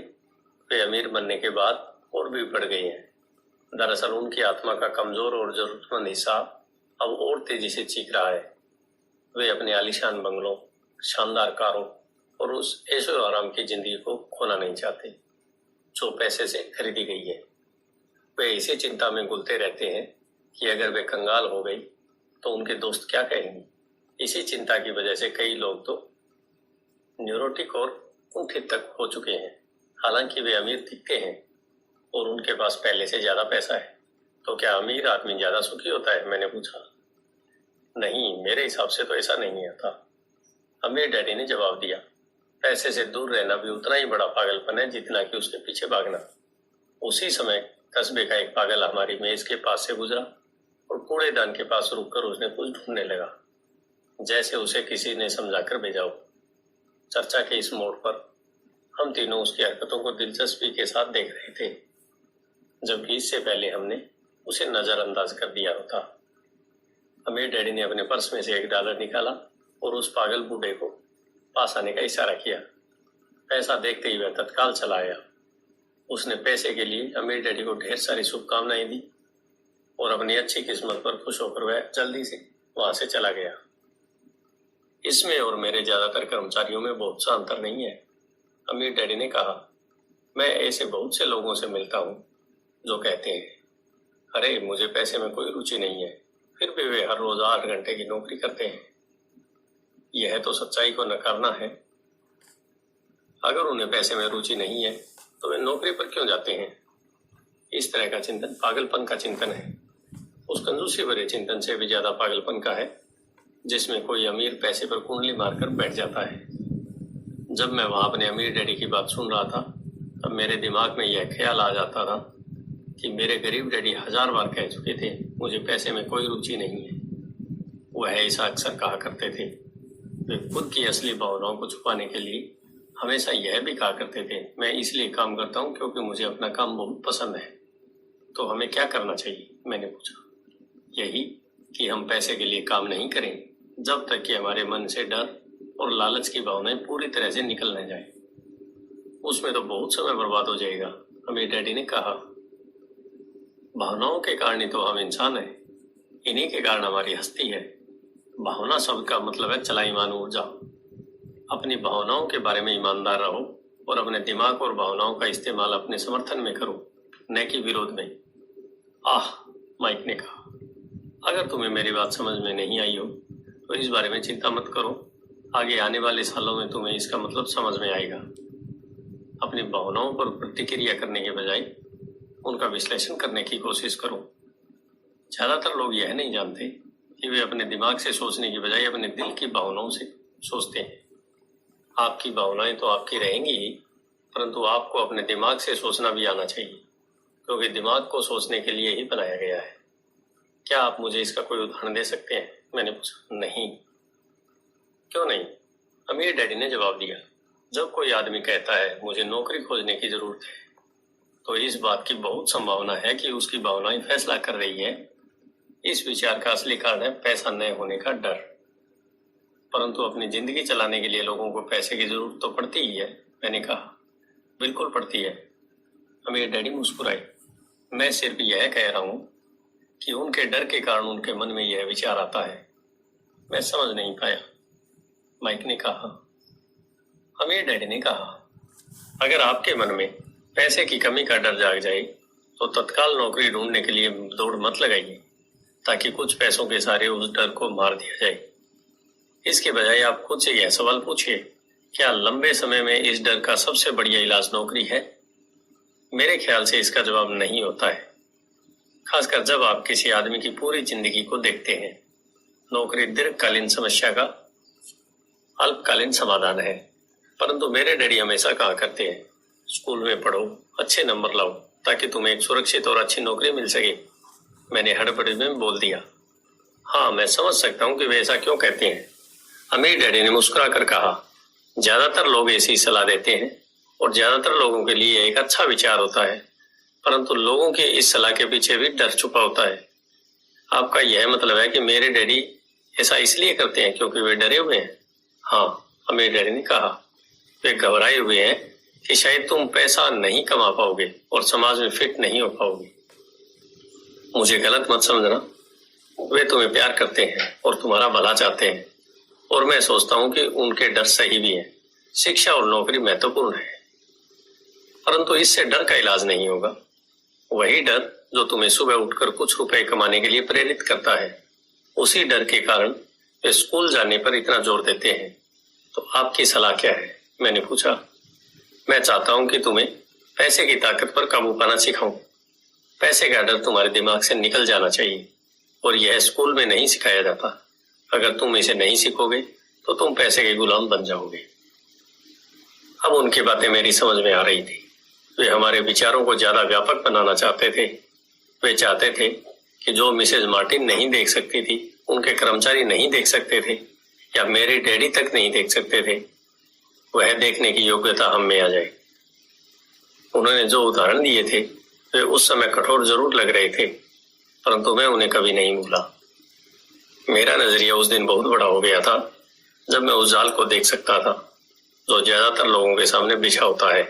वे अमीर बनने के बाद और भी बढ़ गए हैं। दरअसल उनकी आत्मा का कमजोर और जरूरतमंद हिस्सा अब और तेजी से चीख रहा है। वे अपने आलीशान बंगलों, शानदार कारों और उस ऐशो आराम की जिंदगी को खोना नहीं चाहते जो पैसे से खरीदी गई है। वे इसी चिंता में घुलते रहते हैं कि अगर वे कंगाल हो गई तो उनके दोस्त क्या कहेंगे। इसी चिंता की वजह से कई लोग तो न्यूरोटिक और कुंठित तक हो चुके हैं। हालांकि वे अमीर दिखते हैं और उनके पास पहले से ज्यादा पैसा है। तो क्या अमीर आदमी ज्यादा सुखी होता है? मैंने पूछा। नहीं, मेरे हिसाब से तो ऐसा नहीं आता, अमीर डैडी ने जवाब दिया। पैसे से दूर रहना भी उतना ही बड़ा पागलपन है जितना कि उसके पीछे भागना। उसी समय कस्बे का एक पागल हमारी मेज के पास से गुजरा और कूड़ेदान के पास रुककर उसने कुछ ढूंढने लगा, जैसे उसे किसी ने समझा कर भेजा हो। चर्चा के इस मोड़ पर हम तीनों उसकी हरकतों को दिलचस्पी के साथ देख रहे थे, जबकि इससे पहले हमने उसे नजरअंदाज कर दिया होता। अमीर डैडी ने अपने पर्स में से $1 निकाला और उस पागल बूढ़े को पास आने का इशारा किया। पैसा देखते ही वह तत्काल चला आया। उसने पैसे के लिए अमीर डैडी को ढेर सारी शुभकामनाएं दी और अपनी अच्छी किस्मत पर खुश होकर वह जल्दी से वहां से चला गया। इसमें और मेरे ज्यादातर कर्मचारियों में बहुत सा अंतर नहीं है, अमीर डैडी ने कहा। मैं ऐसे बहुत से लोगों से मिलता हूँ जो कहते हैं, अरे मुझे पैसे में कोई रुचि नहीं है, फिर भी वे हर रोज 8 घंटे की नौकरी करते हैं। यह तो सच्चाई को नकारना है। अगर उन्हें पैसे में रुचि नहीं है तो वे नौकरी पर क्यों जाते हैं? इस तरह का चिंतन पागलपन का चिंतन है। उस कंजूसी भरे चिंतन से भी ज्यादा पागलपन का है जिसमें कोई अमीर पैसे पर कुंडली मारकर बैठ जाता है। जब मैं वहां अपने अमीर डैडी की बात सुन रहा था, तब मेरे दिमाग में यह ख्याल आ जाता था कि मेरे गरीब डैडी 1000 बार कह चुके थे, मुझे पैसे में कोई रुचि नहीं है। वह ऐसा अक्सर कहा करते थे। वे खुद की असली भावनाओं को छुपाने के लिए हमेशा यह भी कहा करते थे, मैं इसलिए काम करता हूँ क्योंकि मुझे अपना काम बहुत पसंद है। तो हमें क्या करना चाहिए? मैंने पूछा। यही कि हम पैसे के लिए काम नहीं करें जब तक कि हमारे मन से डर और लालच की भावनाएं पूरी तरह से निकल न जाए। उसमें तो बहुत समय बर्बाद हो जाएगा, अमीर डैडी ने कहा। भावनाओं के कारण ही तो हम इंसान हैं, इन्हीं के कारण हमारी हस्ती है। भावना शब्द का मतलब है चलाईमान ऊर्जा। अपनी भावनाओं के बारे में ईमानदार रहो और अपने दिमाग और भावनाओं का इस्तेमाल अपने समर्थन में करो, न कि विरोध में। आह, माइक ने कहा। अगर तुम्हें मेरी बात समझ में नहीं आई हो तो इस बारे में चिंता मत करो, आगे आने वाले सालों में तुम्हें इसका मतलब समझ में आएगा। अपनी भावनाओं पर प्रतिक्रिया करने के बजाय उनका विश्लेषण करने की कोशिश करो। ज्यादातर लोग यह नहीं जानते कि वे अपने दिमाग से सोचने की बजाय अपने दिल की भावनाओं से सोचते हैं। आपकी भावनाएं तो आपकी रहेंगी ही, परंतु आपको अपने दिमाग से सोचना भी आना चाहिए, क्योंकि दिमाग को सोचने के लिए ही बनाया गया है। क्या आप मुझे इसका कोई उदाहरण दे सकते हैं? मैंने पूछा। नहीं। क्यों नहीं? अमीर डैडी ने जवाब दिया। जब कोई आदमी कहता है मुझे नौकरी खोजने की जरूरत है, तो इस बात की बहुत संभावना है कि उसकी भावनाएं फैसला कर रही है। इस विचार का असली कारण है पैसा न होने का डर। परंतु अपनी जिंदगी चलाने के लिए लोगों को पैसे की जरूरत तो पड़ती ही है। मैंने कहा, बिल्कुल पड़ती है। अमीर डैडी मुस्कुराए। मैं सिर्फ यह कह रहा हूं कि उनके डर के कारण उनके मन में यह विचार आता है। मैं समझ नहीं पाया। माइक ने कहा। अमीर डैडी ने कहा, अगर आपके मन में पैसे की कमी का डर जाग जाए तो तत्काल नौकरी ढूंढने के लिए दौड़ मत लगाइए, ताकि कुछ पैसों के सारे उस डर को मार दिया जाए। इसके बजाय आप खुद से यह सवाल पूछिए, क्या लंबे समय में इस डर का सबसे बढ़िया इलाज नौकरी है? मेरे ख्याल से इसका जवाब नहीं होता है, खासकर जब आप किसी आदमी की पूरी जिंदगी को देखते हैं। नौकरी दीर्घकालीन समस्या का अल्पकालीन समाधान है। परंतु मेरे डैडी हमेशा कहा करते हैं, स्कूल में पढ़ो, अच्छे नंबर लाओ, ताकि तुम्हें एक सुरक्षित और अच्छी नौकरी मिल सके। मैंने हड़बड़ी में बोल दिया, हाँ, मैं समझ सकता हूँ कि वे ऐसा क्यों कहते हैं। अमीर डैडी ने मुस्कुरा कर कहा, ज्यादातर लोग ऐसी सलाह देते हैं और ज्यादातर लोगों के लिए एक अच्छा विचार होता है, परंतु लोगों की इस सलाह के पीछे भी डर छुपा होता है। आपका यह मतलब है कि मेरे डैडी ऐसा इसलिए करते हैं क्योंकि वे डरे हुए हैं? हाँ, अमीर डैडी ने कहा, वे घबराए हुए हैं कि शायद तुम पैसा नहीं कमा पाओगे और समाज में फिट नहीं हो पाओगे। मुझे गलत मत समझना, वे तुम्हें प्यार करते हैं और तुम्हारा भला चाहते हैं, और मैं सोचता हूं कि उनके डर सही भी है। शिक्षा और नौकरी महत्वपूर्ण है, परंतु इससे डर का इलाज नहीं होगा। वही डर जो तुम्हें सुबह उठकर कुछ रुपए कमाने के लिए प्रेरित करता है, उसी डर के कारण वे स्कूल जाने पर इतना जोर देते हैं। तो आपकी सलाह क्या है? मैंने पूछा। मैं चाहता हूं कि तुम्हें पैसे की ताकत पर काबू पाना सिखाऊं। पैसे का डर तुम्हारे दिमाग से निकल जाना चाहिए, और यह स्कूल में नहीं सिखाया जाता। अगर तुम इसे नहीं सीखोगे तो तुम पैसे के गुलाम बन जाओगे। अब उनकी बातें मेरी समझ में आ रही थी। वे हमारे विचारों को ज्यादा व्यापक बनाना चाहते थे। वे चाहते थे कि जो मिसेज मार्टिन नहीं देख सकती थी, उनके कर्मचारी नहीं देख सकते थे, या मेरे डैडी तक नहीं देख सकते थे, वह देखने की योग्यता हम में आ जाए। उन्होंने जो उदाहरण दिए थे वे उस समय कठोर जरूर लग रहे थे, परंतु मैं उन्हें कभी नहीं भूला। मेरा नजरिया उस दिन बहुत बड़ा हो गया था जब मैं उस जाल को देख सकता था जो ज्यादातर लोगों के सामने बिछा होता है।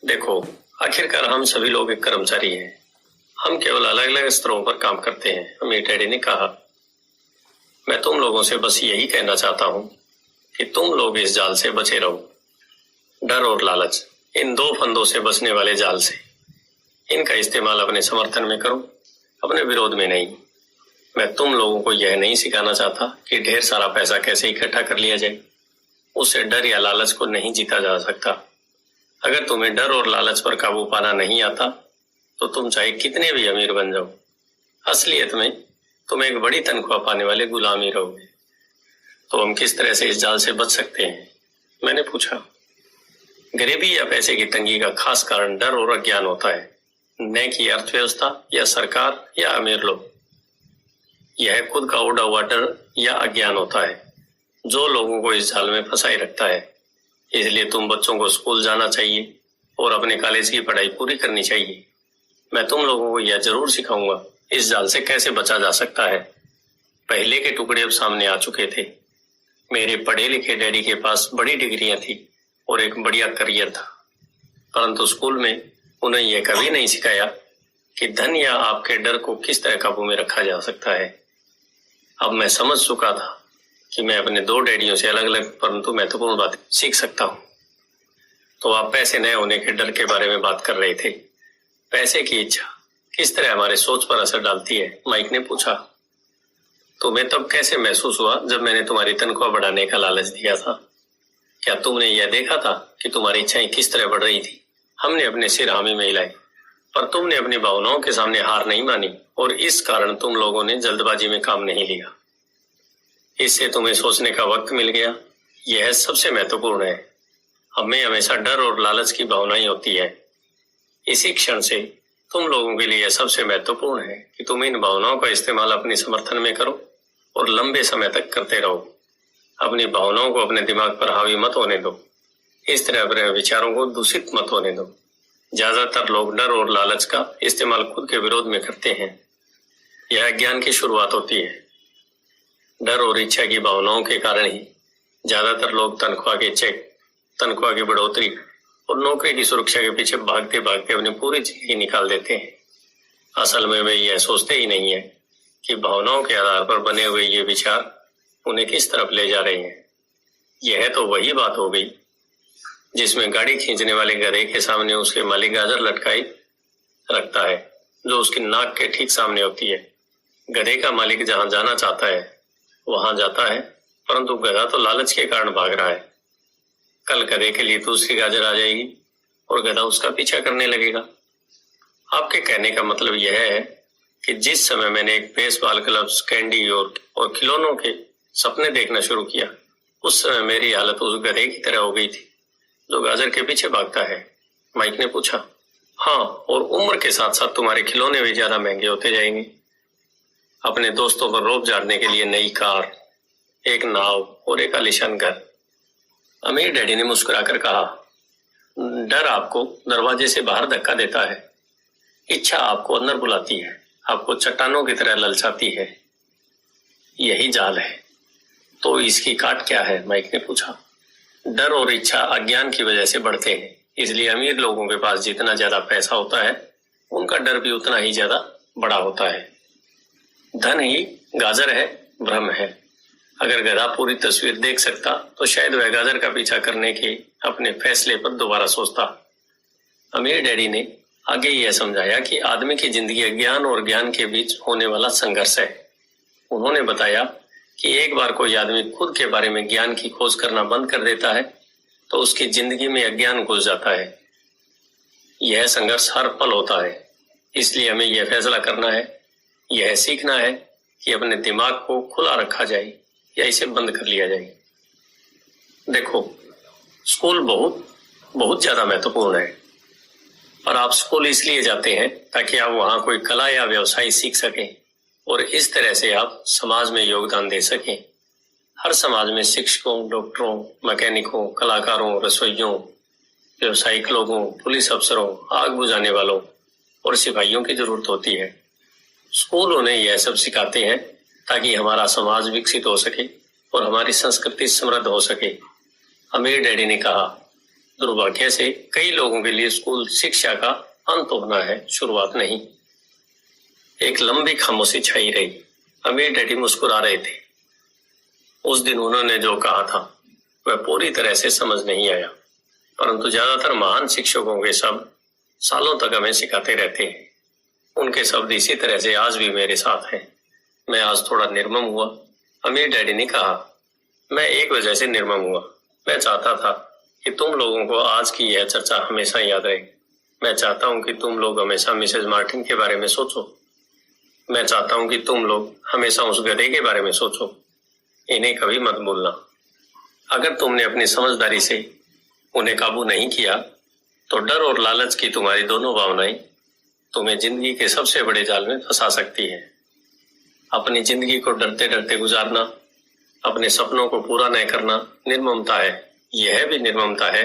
देखो, आखिरकार हम सभी लोग एक कर्मचारी हैं। हम केवल अलग अलग स्तरों पर काम करते हैं। अमीर डैडी ने कहा, मैं तुम लोगों से बस यही कहना चाहता हूं कि तुम लोग इस जाल से बचे रहो। डर और लालच, इन दो फंदों से बचने वाले जाल से। इनका इस्तेमाल अपने समर्थन में करो, अपने विरोध में नहीं। मैं तुम लोगों को यह नहीं सिखाना चाहता कि ढेर सारा पैसा कैसे इकट्ठा कर लिया जाए। उससे डर या लालच को नहीं जीता जा सकता। अगर तुम्हें डर और लालच पर काबू पाना नहीं आता तो तुम चाहे कितने भी अमीर बन जाओ, असलियत में तुम एक बड़ी तनख्वाह पाने वाले गुलाम ही रहोगे। तो हम किस तरह से इस जाल से बच सकते हैं? मैंने पूछा। गरीबी या पैसे की तंगी का खास कारण डर और अज्ञान होता है, न कि अर्थव्यवस्था या सरकार या अमीर लोग। यह खुद का उड़ा हुआ डर या अज्ञान होता है जो लोगों को इस जाल में फंसाए रखता है। इसलिए तुम बच्चों को स्कूल जाना चाहिए और अपने कॉलेज की पढ़ाई पूरी करनी चाहिए। मैं तुम लोगों को यह जरूर सिखाऊंगा इस जाल से कैसे बचा जा सकता है। पहले के टुकड़े अब सामने आ चुके थे। मेरे पढ़े लिखे डैडी के पास बड़ी डिग्रियां थी और एक बढ़िया करियर था, परंतु स्कूल में उन्हें यह कभी नहीं सिखाया कि धन या आपके डर को किस तरह काबू में रखा जा सकता है। अब मैं समझ चुका था कि मैं अपने दो डैडियों से अलग अलग परंतु महत्वपूर्ण बातें सीख सकता हूँ। तो आप पैसे न होने के डर के बारे में बात कर रहे थे। पैसे की इच्छा किस तरह हमारे सोच पर असर डालती है? माइक ने पूछा। तुम्हें तब कैसे महसूस हुआ जब मैंने तुम्हारी तनख्वाह बढ़ाने का लालच दिया था? क्या तुमने यह देखा था कि तुम्हारी इच्छाएं किस तरह बढ़ रही थी? हमने अपने सिर हामी में हिलाए, पर तुमने अपनी भावनाओं के सामने हार नहीं मानी, और इस कारण तुम लोगों ने जल्दबाजी में काम नहीं लिया। इससे तुम्हें सोचने का वक्त मिल गया। यह सबसे महत्वपूर्ण है। हमें हमेशा डर और लालच की भावनाएं होती है। इसी क्षण से तुम लोगों के लिए यह सबसे महत्वपूर्ण है कि तुम इन भावनाओं का इस्तेमाल अपने समर्थन में करो और लंबे समय तक करते रहो। अपनी भावनाओं को अपने दिमाग पर हावी मत होने दो। इस तरह अपने विचारों को दूषित मत होने दो। ज्यादातर लोग डर और लालच का इस्तेमाल खुद के विरोध में करते हैं। यह अज्ञान की शुरुआत होती है। डर और इच्छा की भावनाओं के कारण ही ज्यादातर लोग तनख्वाह के चेक, तनख्वाह की बढ़ोतरी और नौकरी की सुरक्षा के पीछे भागते भागते अपनी पूरी जिंदगी निकाल देते हैं। असल में वे यह सोचते ही नहीं है कि भावनाओं के आधार पर बने हुए ये विचार उन्हें किस तरफ ले जा रहे हैं। यह तो वही बात हो गई जिसमें गाड़ी खींचने वाले गधे के सामने उसके मालिक गाजर लटकाई रखता है, जो उसकी नाक के ठीक सामने होती है। गधे का मालिक जहां जाना चाहता है वहां जाता है, परंतु गधा तो लालच के कारण भाग रहा है। कल गधे के लिए दूसरी गाजर आ जाएगी और गधा उसका पीछा करने लगेगा। आपके कहने का मतलब यह है कि जिस समय मैंने एक बेसबॉल ग्लव्स, कैंडी और खिलौनों के सपने देखना शुरू किया, उस समय मेरी हालत उस गधे की तरह हो गई थी जो गाजर के पीछे भागता है। माइक ने पूछा। हाँ, और उम्र के साथ साथ तुम्हारे खिलौने भी ज्यादा महंगे होते जाएंगे। अपने दोस्तों पर रोब झाड़ने के लिए नई कार, एक नाव और एक आलीशान घर। अमीर डैडी ने मुस्कुराकर कहा, डर आपको दरवाजे से बाहर धक्का देता है, इच्छा आपको अंदर बुलाती है, आपको चट्टानों की तरह ललचाती है। यही जाल है। तो इसकी काट क्या है? माइक ने पूछा। डर और इच्छा अज्ञान की वजह से बढ़ते हैं, इसलिए अमीर लोगों के पास जितना ज्यादा पैसा होता है उनका डर भी उतना ही ज्यादा बड़ा होता है। धन ही गाजर है, भ्रम है। अगर गधा पूरी तस्वीर देख सकता तो शायद वह गाजर का पीछा करने के अपने फैसले पर दोबारा सोचता। अमीर डैडी ने आगे यह समझाया कि आदमी की जिंदगी अज्ञान और ज्ञान के बीच होने वाला संघर्ष है। उन्होंने बताया कि एक बार कोई आदमी खुद के बारे में ज्ञान की खोज करना बंद कर देता है तो उसकी जिंदगी में अज्ञान घुस जाता है। यह संघर्ष हर पल होता है। इसलिए हमें यह फैसला करना है, यह सीखना है कि अपने दिमाग को खुला रखा जाए या इसे बंद कर लिया जाए। देखो, स्कूल बहुत ज्यादा महत्वपूर्ण है, और आप स्कूल इसलिए जाते हैं ताकि आप वहां कोई कला या व्यवसाय सीख सकें और इस तरह से आप समाज में योगदान दे सकें। हर समाज में शिक्षकों, डॉक्टरों, मैकेनिकों, कलाकारों, रसोइयों, व्यवसायिक लोगों, पुलिस अफसरों, आग बुझाने वालों और सिपाहियों की जरूरत होती है। स्कूल उन्हें यह सब सिखाते हैं ताकि हमारा समाज विकसित हो सके और हमारी संस्कृति समृद्ध हो सके। अमीर डैडी ने कहा, दुर्भाग्य से कई लोगों के लिए स्कूल शिक्षा का अंत होना है, शुरुआत नहीं। एक लंबी खामोशी छाई रही। अमीर डैडी मुस्कुरा रहे थे। उस दिन उन्होंने जो कहा था वह पूरी तरह से समझ नहीं आया, परंतु ज्यादातर महान शिक्षकों के शब्द सालों तक हमें सिखाते रहते हैं। उनके शब्द इसी तरह से आज भी मेरे साथ हैं। मैं आज थोड़ा निर्मम हुआ। अमीर डैडी ने कहा, मैं एक वजह से निर्मम हुआ। मैं चाहता था कि तुम लोगों को आज की यह चर्चा हमेशा याद रहे। मैं चाहता हूं कि तुम लोग हमेशा मिसेज मार्टिन के बारे में सोचो। मैं चाहता हूं कि तुम लोग हमेशा उस गधे के बारे में सोचो। इन्हें कभी मत भूलना। अगर तुमने अपनी समझदारी से उन्हें काबू नहीं किया तो डर और लालच की तुम्हारी दोनों भावनाएं तुम्हें जिंदगी के सबसे बड़े जाल में फंसा सकती है। अपनी जिंदगी को डरते डरते गुजारना, अपने सपनों को पूरा न करना निर्ममता है। यह भी निर्ममता है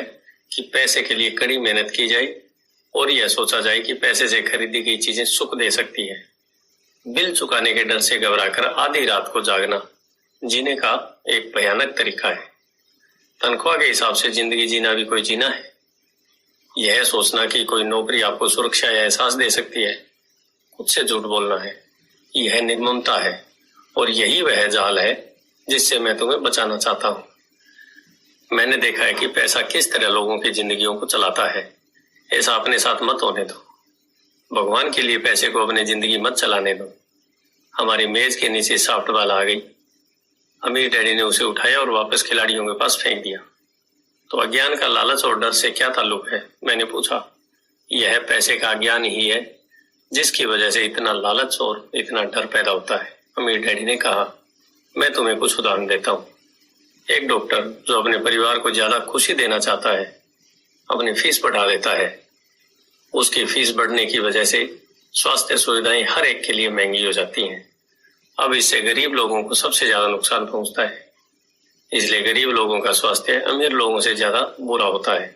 कि पैसे के लिए कड़ी मेहनत की जाए और यह सोचा जाए कि पैसे से खरीदी गई चीजें सुख दे सकती है। बिल चुकाने के डर से घबराकर आधी रात को जागना जीने का एक भयानक तरीका है। तनख्वाह के हिसाब से जिंदगी जीना भी कोई जीना है? यह सोचना कि कोई नौकरी आपको सुरक्षा या एहसास दे सकती है, खुद से झूठ बोलना है। यह निर्ममता है और यही वह जाल है जिससे मैं तुम्हें बचाना चाहता हूं। मैंने देखा है कि पैसा किस तरह लोगों की जिंदगियों को चलाता है। ऐसा अपने साथ मत होने दो। भगवान के लिए पैसे को अपनी जिंदगी मत चलाने दो। हमारी मेज के नीचे सॉफ्ट बॉल आ गई। अमीर डैडी ने उसे उठाया और वापस खिलाड़ियों के पास फेंक दिया। तो अज्ञान का लालच और डर से क्या ताल्लुक है? मैंने पूछा। यह पैसे का अज्ञान ही है जिसकी वजह से इतना लालच और इतना डर पैदा होता है, अमीर डैडी ने कहा। मैं तुम्हें कुछ उदाहरण देता हूँ। एक डॉक्टर जो अपने परिवार को ज्यादा खुशी देना चाहता है, अपनी फीस बढ़ा देता है। उसकी फीस बढ़ने की वजह से स्वास्थ्य सुविधाएं हर एक के लिए महंगी हो जाती हैं। अब इससे गरीब लोगों को सबसे ज्यादा नुकसान पहुंचता है। इसलिए गरीब लोगों का स्वास्थ्य अमीर लोगों से ज्यादा बुरा होता है।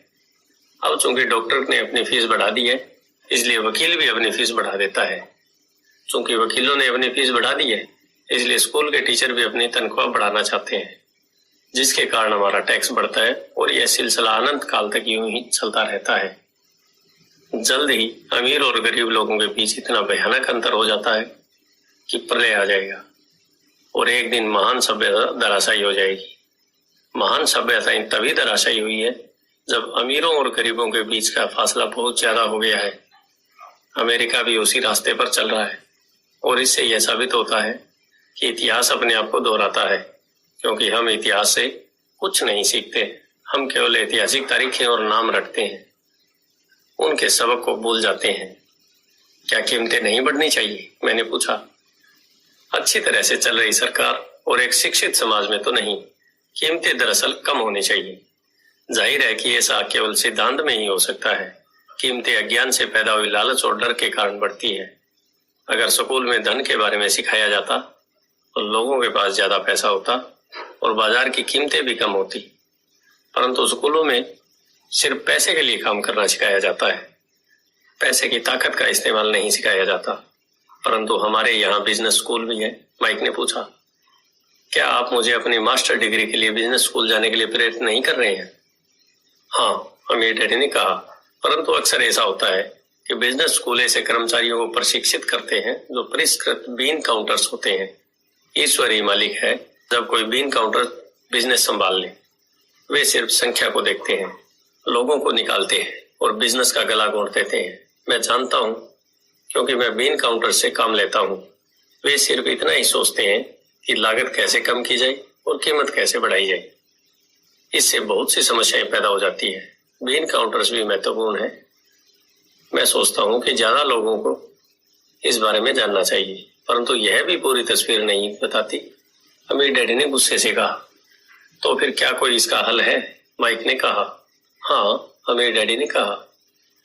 अब चूंकि डॉक्टर ने अपनी फीस बढ़ा दी है, इसलिए वकील भी अपनी फीस बढ़ा देता है। चूंकि वकीलों ने अपनी फीस बढ़ा दी है, इसलिए स्कूल के टीचर भी अपनी तनख्वाह बढ़ाना चाहते हैं, जिसके कारण हमारा टैक्स बढ़ता है और यह सिलसिला अनंत काल तक यूं ही चलता रहता है। जल्द ही अमीर और गरीब लोगों के बीच इतना भयानक अंतर हो जाता है कि प्रलय आ जाएगा और एक दिन महान सभ्यता धराशायी हो जाएगी। महान सभ्यताएं तभी धराशायी हुई है जब अमीरों और गरीबों के बीच का फासला बहुत ज्यादा हो गया है। अमेरिका भी उसी रास्ते पर चल रहा है और इससे यह साबित होता है कि इतिहास अपने आप को दोहराता है, क्योंकि हम इतिहास से कुछ नहीं सीखते। हम केवल ऐतिहासिक तारीखें और नाम रटते हैं, उनके सबक को भूल जाते हैं। क्या कीमतें नहीं बढ़नी चाहिए? मैंने पूछा। अच्छी तरह से चल रही सरकार और एक शिक्षित समाज में तो नहीं, कीमतें दरअसल कम होनी चाहिए। जाहिर है कि ऐसा केवल सिद्धांत में ही हो सकता है। कीमतें अज्ञान से पैदा हुई लालच और डर के कारण बढ़ती है। अगर स्कूल में धन के बारे में सिखाया जाता तो लोगों के पास ज्यादा पैसा होता और बाजार की कीमतें भी कम होती, परंतु स्कूलों में सिर्फ पैसे के लिए काम करना सिखाया जाता है। पैसे की ताकत का इस्तेमाल नहीं सिखाया जाता। परंतु हमारे यहाँ बिजनेस स्कूल भी है। माइक ने पूछा, क्या आप मुझे अपनी मास्टर डिग्री के लिए बिजनेस स्कूल जाने के लिए प्रेरित नहीं कर रहे हैं? हाँ, अमीर डैडी ने कहा, परंतु अक्सर ऐसा होता है कि बिजनेस स्कूल ऐसे कर्मचारियों को प्रशिक्षित करते हैं जो परिष्कृत बीन काउंटर्स होते हैं। ईश्वर ही मालिक है। जब कोई बीन काउंटर बिजनेस संभाल ले, वे सिर्फ संख्या को देखते हैं, लोगों को निकालते हैं और बिजनेस का गला घोंट देते हैं। मैं जानता हूँ, क्योंकि मैं बीन काउंटर से काम लेता हूँ। वे सिर्फ इतना ही सोचते हैं कि लागत कैसे कम की जाए और कीमत कैसे बढ़ाई जाए। इससे बहुत सी समस्याएं पैदा हो जाती है। बीन काउंटर्स भी महत्वपूर्ण है। मैं सोचता हूँ कि ज्यादा लोगों को इस बारे में जानना चाहिए, परंतु यह भी पूरी तस्वीर नहीं बताती। अमीर डैडी ने गुस्से से कहा। तो फिर क्या कोई इसका हल है? माइक ने कहा। हाँ, अमीर डैडी ने कहा,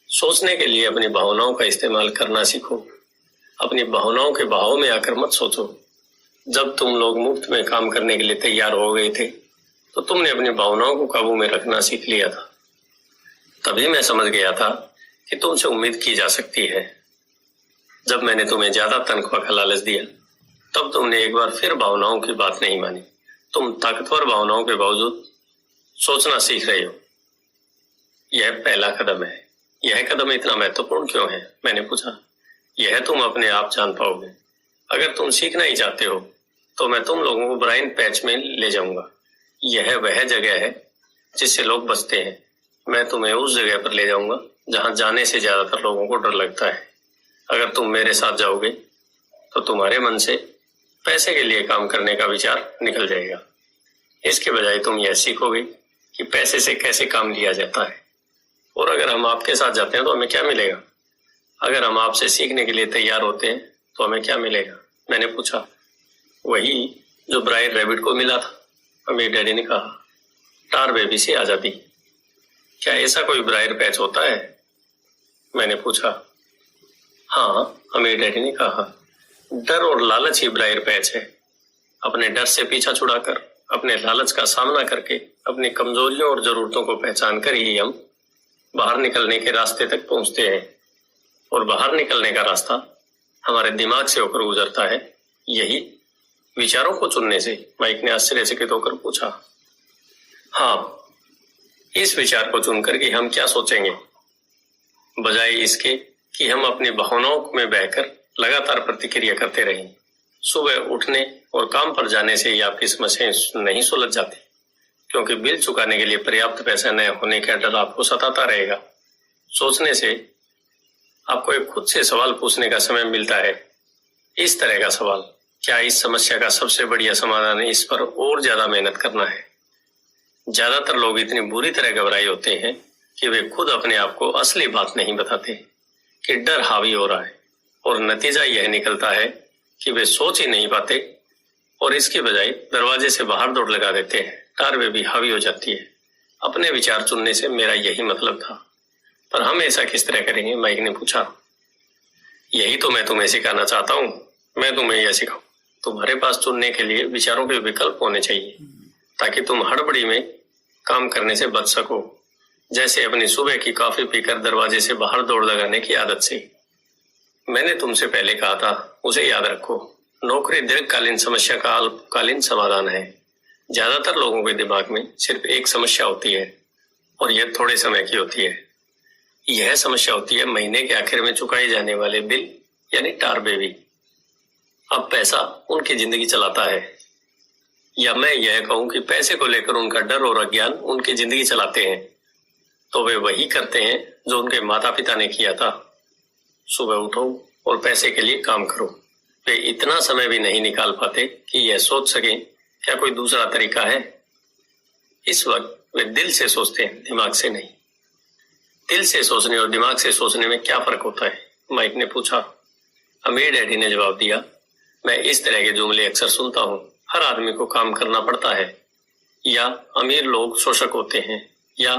सोचने के लिए अपनी भावनाओं का इस्तेमाल करना सीखो। अपनी भावनाओं के बहाव में आकर मत सोचो। जब तुम लोग मुफ्त में काम करने के लिए तैयार हो गए थे, तो तुमने अपनी भावनाओं को काबू में रखना सीख लिया था। तभी मैं समझ गया था कि तुमसे उम्मीद की जा सकती है। जब मैंने तुम्हें ज्यादा तनख्वाह का लालच दिया, तब तुमने एक बार फिर भावनाओं की बात नहीं मानी। तुम ताकतवर भावनाओं के बावजूद सोचना सीख रहे हो। यह पहला कदम है। यह कदम इतना महत्वपूर्ण क्यों है? मैंने पूछा। यह तुम अपने आप जान पाओगे। अगर तुम सीखना ही चाहते हो, तो मैं तुम लोगों को ब्राइन पैच में ले जाऊंगा। यह वह जगह है जिससे लोग बचते हैं। मैं तुम्हें उस जगह पर ले जाऊंगा जहां जाने से ज्यादातर लोगों को डर लगता है। अगर तुम मेरे साथ जाओगे, तो तुम्हारे मन से पैसे के लिए काम करने का विचार निकल जाएगा। इसके बजाय तुम यह सीखोगे कि पैसे से कैसे काम लिया जाता है। और अगर हम आपके साथ जाते हैं तो हमें क्या मिलेगा? अगर हम आपसे सीखने के लिए तैयार होते हैं तो हमें क्या मिलेगा? मैंने पूछा। वही जो ब्रायर रैबिट को मिला था, अमीर डैडी ने कहा। टार बेबी से आजादी। क्या ऐसा कोई ब्रायर पैच होता है? मैंने पूछा। हाँ, अमीर डैडी ने कहा। डर और लालच ही ब्रायर पैच है। अपने डर से पीछा छुड़ाकर, अपने लालच का सामना करके, अपनी कमजोरियों और जरूरतों को पहचान कर ही हम बाहर निकलने के रास्ते तक पहुंचते हैं। और बाहर निकलने का रास्ता हमारे दिमाग से होकर गुजरता है। यही विचारों को चुनने से? माइक ने आश्चर्यचकित होकर पूछा। हाँ, इस विचार को चुनकर कि हम क्या सोचेंगे, बजाय इसके कि हम अपनी भावनाओं में बहकर लगातार प्रतिक्रिया करते रहें। सुबह उठने और काम पर जाने से ही आपकी समस्याएं नहीं सुलझ जाती, क्योंकि बिल चुकाने के लिए पर्याप्त पैसा न होने का डर आपको सताता रहेगा। सोचने से आपको एक खुद से सवाल पूछने का समय मिलता है। इस तरह का सवाल, क्या इस समस्या का सबसे बढ़िया समाधान इस पर और ज्यादा मेहनत करना है? ज्यादातर लोग इतनी बुरी तरह घबराए होते हैं कि वे खुद अपने आप को असली बात नहीं बताते कि डर हावी हो रहा है, और नतीजा यह निकलता है कि वे सोच ही नहीं पाते और इसके बजाय दरवाजे से बाहर दौड़ लगा देते हैं। टार भी हावी हो जाती है। अपने विचार चुनने से मेरा यही मतलब था। पर हम ऐसा किस तरह करेंगे? माइक ने पूछा। यही तो मैं तुम्हें सिखाना चाहता हूँ। मैं तुम्हें यह सिखाऊं। तुम्हारे पास चुनने के लिए विचारों के विकल्प होने चाहिए ताकि तुम हड़बड़ी में काम करने से बच सको। जैसे अपनी सुबह की कॉफी पीकर दरवाजे से बाहर दौड़ लगाने की आदत से। मैंने तुमसे पहले कहा था, उसे याद रखो। नौकरी दीर्घकालीन समस्या का अल्पकालीन समाधान है। ज्यादातर लोगों के दिमाग में सिर्फ एक समस्या होती है और यह थोड़े समय की होती है। यह समस्या होती है महीने के आखिर में चुकाए जाने वाले बिल, यानी टार बेबी। अब पैसा उनकी जिंदगी चलाता है, या मैं यह कहूं कि पैसे को लेकर उनका डर और अज्ञान उनकी जिंदगी चलाते हैं। तो वे वही करते हैं जो उनके माता पिता ने किया था। सुबह उठो और पैसे के लिए काम करो। वे इतना समय भी नहीं निकाल पाते कि यह सोच सकें क्या कोई दूसरा तरीका है। इस वक्त वे दिल से सोचते हैं, दिमाग से नहीं। दिल से सोचने और दिमाग से सोचने में क्या फर्क होता है? माइक ने पूछा। अमीर डैडी ने जवाब दिया, मैं इस तरह के जुमले अक्सर सुनता हूँ। हर आदमी को काम करना पड़ता है, या अमीर लोग शोषक होते हैं, या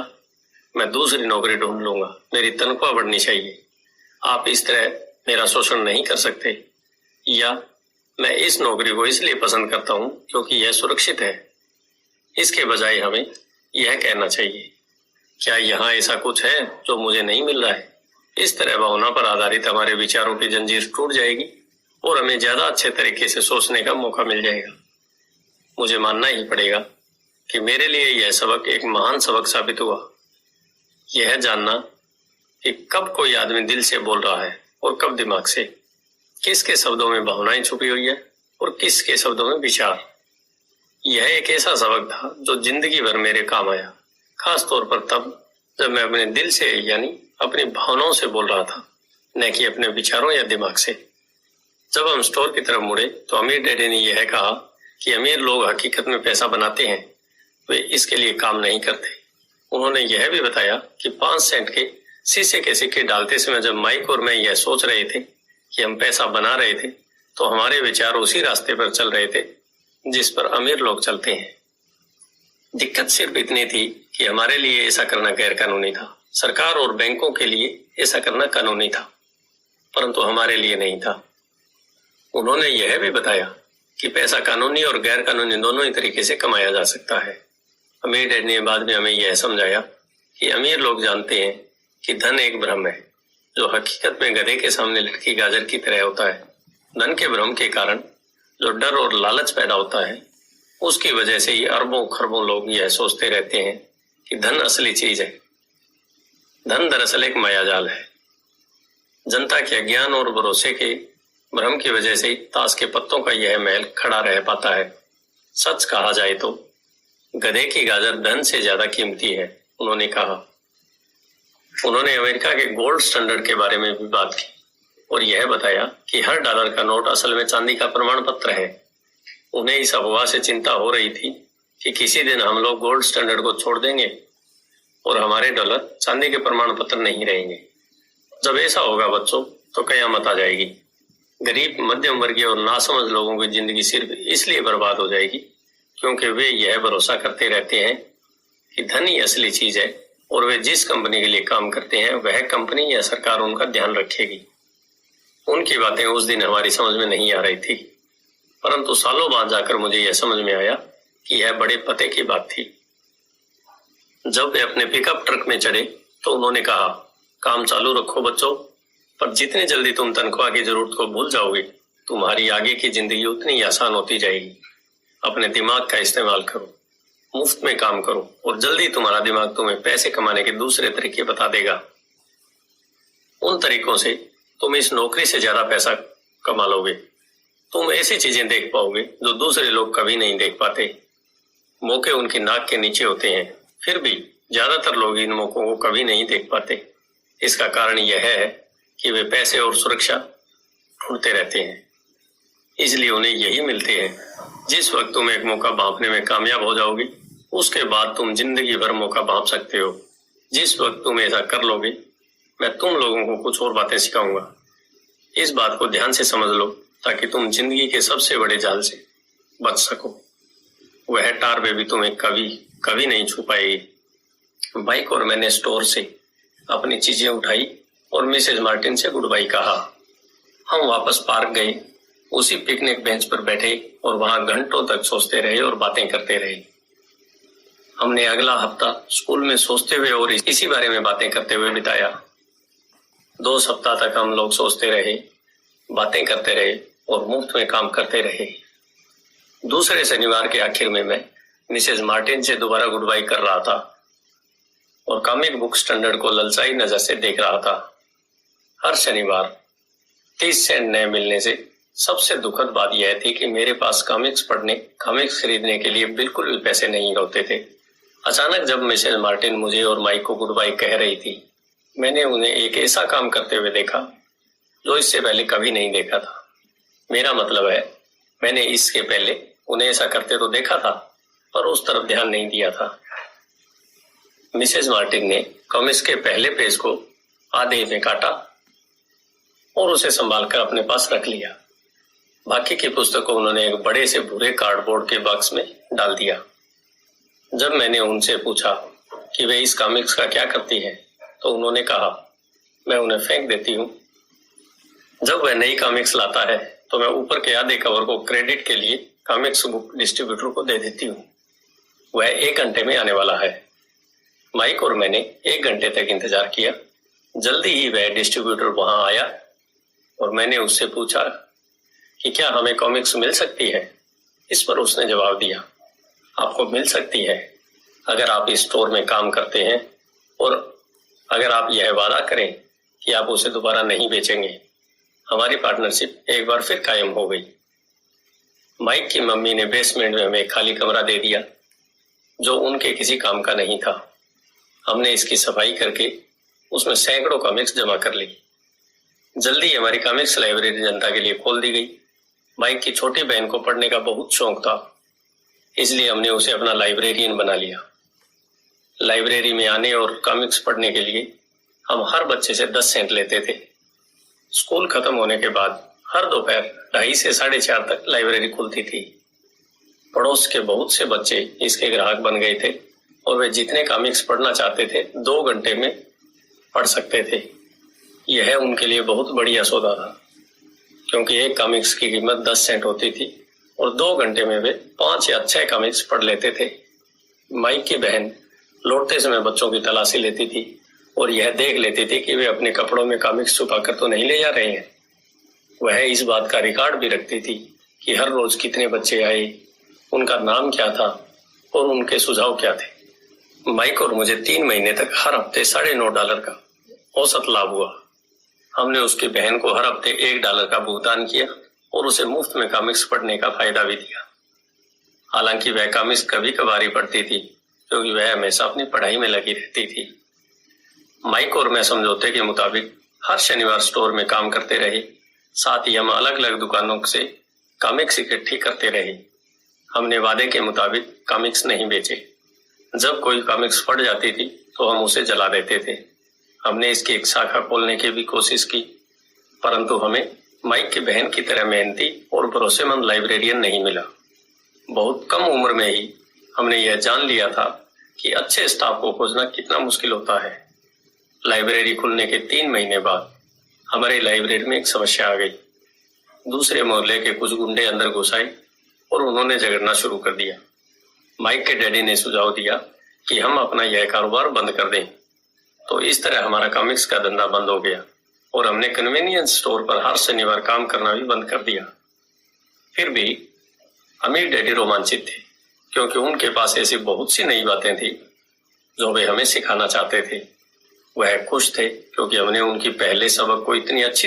मैं दूसरी नौकरी ढूंढ लूंगा, मेरी तनख्वाह बढ़नी चाहिए, आप इस तरह मेरा शोषण नहीं कर सकते, या मैं इस नौकरी को इसलिए पसंद करता हूं क्योंकि यह सुरक्षित है। इसके बजाय हमें यह कहना चाहिए, क्या यहाँ ऐसा कुछ है जो मुझे नहीं मिल रहा है? इस तरह भावना पर आधारित हमारे विचारों की जंजीर टूट जाएगी और हमें ज्यादा अच्छे तरीके से सोचने का मौका मिल जाएगा। मुझे मानना ही पड़ेगा कि मेरे लिए यह सबक एक महान सबक साबित हुआ। यह जानना कि कब कोई आदमी दिल से बोल रहा है और कब दिमाग से, किसके शब्दों में भावनाएं छुपी हुई है और किसके शब्दों में विचार। यह एक ऐसा सबक था जो जिंदगी भर मेरे काम आया, खास तौर पर तब जब मैं अपने दिल से यानी अपनी भावनाओं से बोल रहा था, न कि अपने विचारों या दिमाग से। जब हम स्टोर की तरफ मुड़े तो अमीर डैडी ने यह कहा कि अमीर लोग हकीकत में पैसा बनाते हैं, वे इसके लिए काम नहीं करते। उन्होंने यह भी बताया कि 5 सेंट के शीशे के सिक्के डालते समय जब माइक और मैं यह सोच रहे थे कि हम पैसा बना रहे थे, तो हमारे विचार उसी रास्ते पर चल रहे थे जिस पर अमीर लोग चलते हैं। दिक्कत सिर्फ इतनी थी कि हमारे लिए ऐसा करना गैर कानूनी था। सरकार और बैंकों के लिए ऐसा करना कानूनी था, परंतु हमारे लिए नहीं था। उन्होंने यह भी बताया कि पैसा कानूनी और गैर कानूनी दोनों ही तरीके से कमाया जा सकता है। अमीर डैड ने बाद में हमें यह समझाया कि अमीर लोग जानते हैं कि धन एक भ्रम है जो हकीकत में गधे के सामने लटकी गाजर की तरह होता है। धन के भ्रम के कारण जो डर और लालच पैदा होता है, उसकी वजह से ही अरबों खरबों लोग यह सोचते रहते हैं कि धन असली चीज है। धन दरअसल एक मायाजाल है। जनता के अज्ञान और भरोसे के भ्रम की वजह से ताश के पत्तों का यह महल खड़ा रह पाता है। सच कहा जाए तो गधे की गाजर धन से ज्यादा कीमती है, उन्होंने कहा। उन्होंने अमेरिका के गोल्ड स्टैंडर्ड के बारे में भी बात की और यह बताया कि हर डॉलर का नोट असल में चांदी का प्रमाण पत्र है। उन्हें इस अफवाह से चिंता हो रही थी कि किसी दिन हम लोग गोल्ड स्टैंडर्ड को छोड़ देंगे और हमारे डॉलर चांदी के प्रमाण पत्र नहीं रहेंगे। जब ऐसा होगा बच्चों, तो कयामत आ जाएगी। गरीब, मध्यम वर्गीय और नासमझ लोगों की जिंदगी सिर्फ इसलिए बर्बाद हो जाएगी क्योंकि वे यह भरोसा करते रहते हैं कि धन ही असली चीज है और वे जिस कंपनी के लिए काम करते हैं वह कंपनी या सरकार उनका ध्यान रखेगी। उनकी बातें उस दिन हमारी समझ में नहीं आ रही थी, परंतु सालों बाद जाकर मुझे यह समझ में आया कि यह बड़े पते की बात थी। जब वे अपने पिकअप ट्रक में चढ़े तो उन्होंने कहा, काम चालू रखो बच्चों, पर जितनी जल्दी तुम तनख्वाह की जरूरत को भूल जाओगे, तुम्हारी आगे की जिंदगी उतनी आसान होती जाएगी। अपने दिमाग का इस्तेमाल करो, मुफ्त में काम करो और जल्दी तुम्हारा दिमाग तुम्हें पैसे कमाने के दूसरे तरीके बता देगा। उन तरीकों से तुम इस नौकरी से ज्यादा पैसा कमा लोगे। तुम ऐसी चीजें देख पाओगे जो दूसरे लोग कभी नहीं देख पाते। मौके उनकी नाक के नीचे होते हैं, फिर भी ज्यादातर लोग इन मौकों को कभी नहीं देख पाते। इसका कारण यह है कि वे पैसे और सुरक्षा ढूंढते रहते हैं, इसलिए उन्हें यही मिलते हैं। जिस वक्त तुम एक मौका भांपने में कामयाब हो जाओगे, उसके बाद तुम जिंदगी भर मौका भांप सकते हो। जिस वक्त तुम ऐसा कर लोगे, मैं तुम लोगों को कुछ और बातें सिखाऊंगा। इस बात को ध्यान से समझ लो ताकि तुम जिंदगी के सबसे बड़े जाल से बच सको। वह टार बेबी तुम्हें कभी कभी नहीं छू पाएगी। माइक और मैंने स्टोर से अपनी चीजें उठाई और मिसेज मार्टिन से गुड बाय कहा। हम वापस पार्क गए, उसी पिकनिक बेंच पर बैठे और वहां घंटों तक सोचते रहे और बातें करते रहे। हमने अगला हफ्ता स्कूल में सोचते हुए और इसी बारे में बातें करते हुए बिताया। 2 सप्ताह तक हम लोग सोचते रहे, बातें करते रहे और मुफ्त में काम करते रहे। दूसरे शनिवार के आखिर में मैं मिसेज मार्टिन से दोबारा गुड बाय कर रहा था और कॉमिक बुक स्टैंडर्ड को ललचाई नजर से देख रहा था। हर शनिवार 30 सेंट नए मिलने से सबसे दुखद बात यह थी कि मेरे पास कॉमिक्स खरीदने के लिए बिल्कुल भी पैसे नहीं होते थे। अचानक जब मिसेज मार्टिन मुझे और माइक को गुड बाय कह रही थी, मैंने उन्हें एक ऐसा काम करते हुए देखा जो इससे पहले कभी नहीं देखा था। मेरा मतलब है, मैंने इसके पहले उन्हें ऐसा करते तो देखा था, पर उस तरफ ध्यान नहीं दिया था। मिसेज मार्टिन ने कॉमिक्स के पहले पेज को आधे में काटा और उसे संभालकर अपने पास रख लिया। बाकी की पुस्तक को उन्होंने एक बड़े से भूरे कार्डबोर्ड के बॉक्स में डाल दिया। जब मैंने उनसे पूछा कि वे इस कॉमिक्स का क्या करती हैं, तो उन्होंने कहा, मैं उन्हें फेंक देती हूँ। जब वह नई कॉमिक्स लाता है तो मैं ऊपर के आधे कवर को क्रेडिट के लिए कॉमिक्स बुक डिस्ट्रीब्यूटर को दे देती हूँ। वह 1 घंटे में आने वाला है। माइक और मैंने 1 घंटे तक इंतजार किया। जल्दी ही वह डिस्ट्रीब्यूटर वहां आया और मैंने उससे पूछा कि क्या हमें कॉमिक्स मिल सकती है। इस पर उसने जवाब दिया, आपको मिल सकती है अगर आप इस स्टोर में काम करते हैं और अगर आप यह वादा करें कि आप उसे दोबारा नहीं बेचेंगे। हमारी पार्टनरशिप एक बार फिर कायम हो गई। माइक की मम्मी ने बेसमेंट में हमें एक खाली कमरा दे दिया जो उनके किसी काम का नहीं था। हमने इसकी सफाई करके उसमें सैकड़ों कॉमिक्स जमा कर ली। जल्दी हमारी कॉमिक्स लाइब्रेरी जनता के लिए खोल दी गई। माइक की छोटी बहन को पढ़ने का बहुत शौक था, इसलिए हमने उसे अपना लाइब्रेरियन बना लिया। लाइब्रेरी में आने और कॉमिक्स पढ़ने के लिए हम हर बच्चे से 10 सेंट लेते थे। स्कूल खत्म होने के बाद हर दोपहर 2:30 से 4:30 तक लाइब्रेरी खुलती थी। पड़ोस के बहुत से बच्चे इसके ग्राहक बन गए थे और वे जितने कॉमिक्स पढ़ना चाहते थे 2 घंटे में पढ़ सकते थे। यह उनके लिए बहुत बढ़िया सौदा था, क्योंकि एक कॉमिक्स की कीमत 10 सेंट होती थी और 2 घंटे में वे 5 या 6 कॉमिक्स पढ़ लेते थे। माइक की बहन लौटते समय बच्चों की तलाशी लेती थी और यह देख लेती थी कि वे अपने कपड़ों में कॉमिक्स छुपा कर तो नहीं ले जा रहे हैं। वह इस बात का रिकॉर्ड भी रखती थी कि हर रोज कितने बच्चे आए, उनका नाम क्या था और उनके सुझाव क्या थे। माइक और मुझे 3 महीने तक हर हफ्ते $9.5 का औसत लाभ हुआ। हमने उसकी बहन को हर हफ्ते $1 का भुगतान किया और उसे मुफ्त में कॉमिक्स पढ़ने का फायदा भी दिया। हालांकि वह कॉमिक्स कभी कभार ही पढ़ती थी, क्योंकि वह हमेशा अपनी पढ़ाई में लगी रहती थी। माइक और मैं समझौते के मुताबिक हर शनिवार स्टोर में काम करते रहे। साथ ही हम अलग अलग दुकानों से कॉमिक्स इकट्ठी करते रहे। हमने वादे के मुताबिक कॉमिक्स नहीं बेचे। जब कोई कॉमिक्स पढ़ जाती थी तो हम उसे जला देते थे। हमने इसकी एक शाखा खोलने की भी कोशिश की, परंतु हमें माइक की बहन की तरह मेहनती और भरोसेमंद लाइब्रेरियन नहीं मिला। बहुत कम उम्र में ही हमने यह जान लिया था कि अच्छे स्टाफ को खोजना कितना मुश्किल होता है। लाइब्रेरी खुलने के 3 महीने बाद हमारी लाइब्रेरी में एक समस्या आ गई। दूसरे मोहल्ले के कुछ गुंडे अंदर घुस आए और उन्होंने झगड़ना शुरू कर दिया। माइक के डैडी ने सुझाव दिया कि हम अपना यह कारोबार बंद कर दें। तो इस तरह हमारा कॉमिक्स का धंधा बंद हो गया और हमने कन्वीनियंस स्टोर पर हर शनिवार काम करना भी बंद कर दिया। फिर भी अमीर डैडी रोमांचित थे, क्योंकि उनके पास ऐसी बहुत सी नई बातें थी जो वे हमें सिखाना चाहते थे। वह खुश थे क्योंकि हमने उनकी पहले सबक को इतनी अच्छी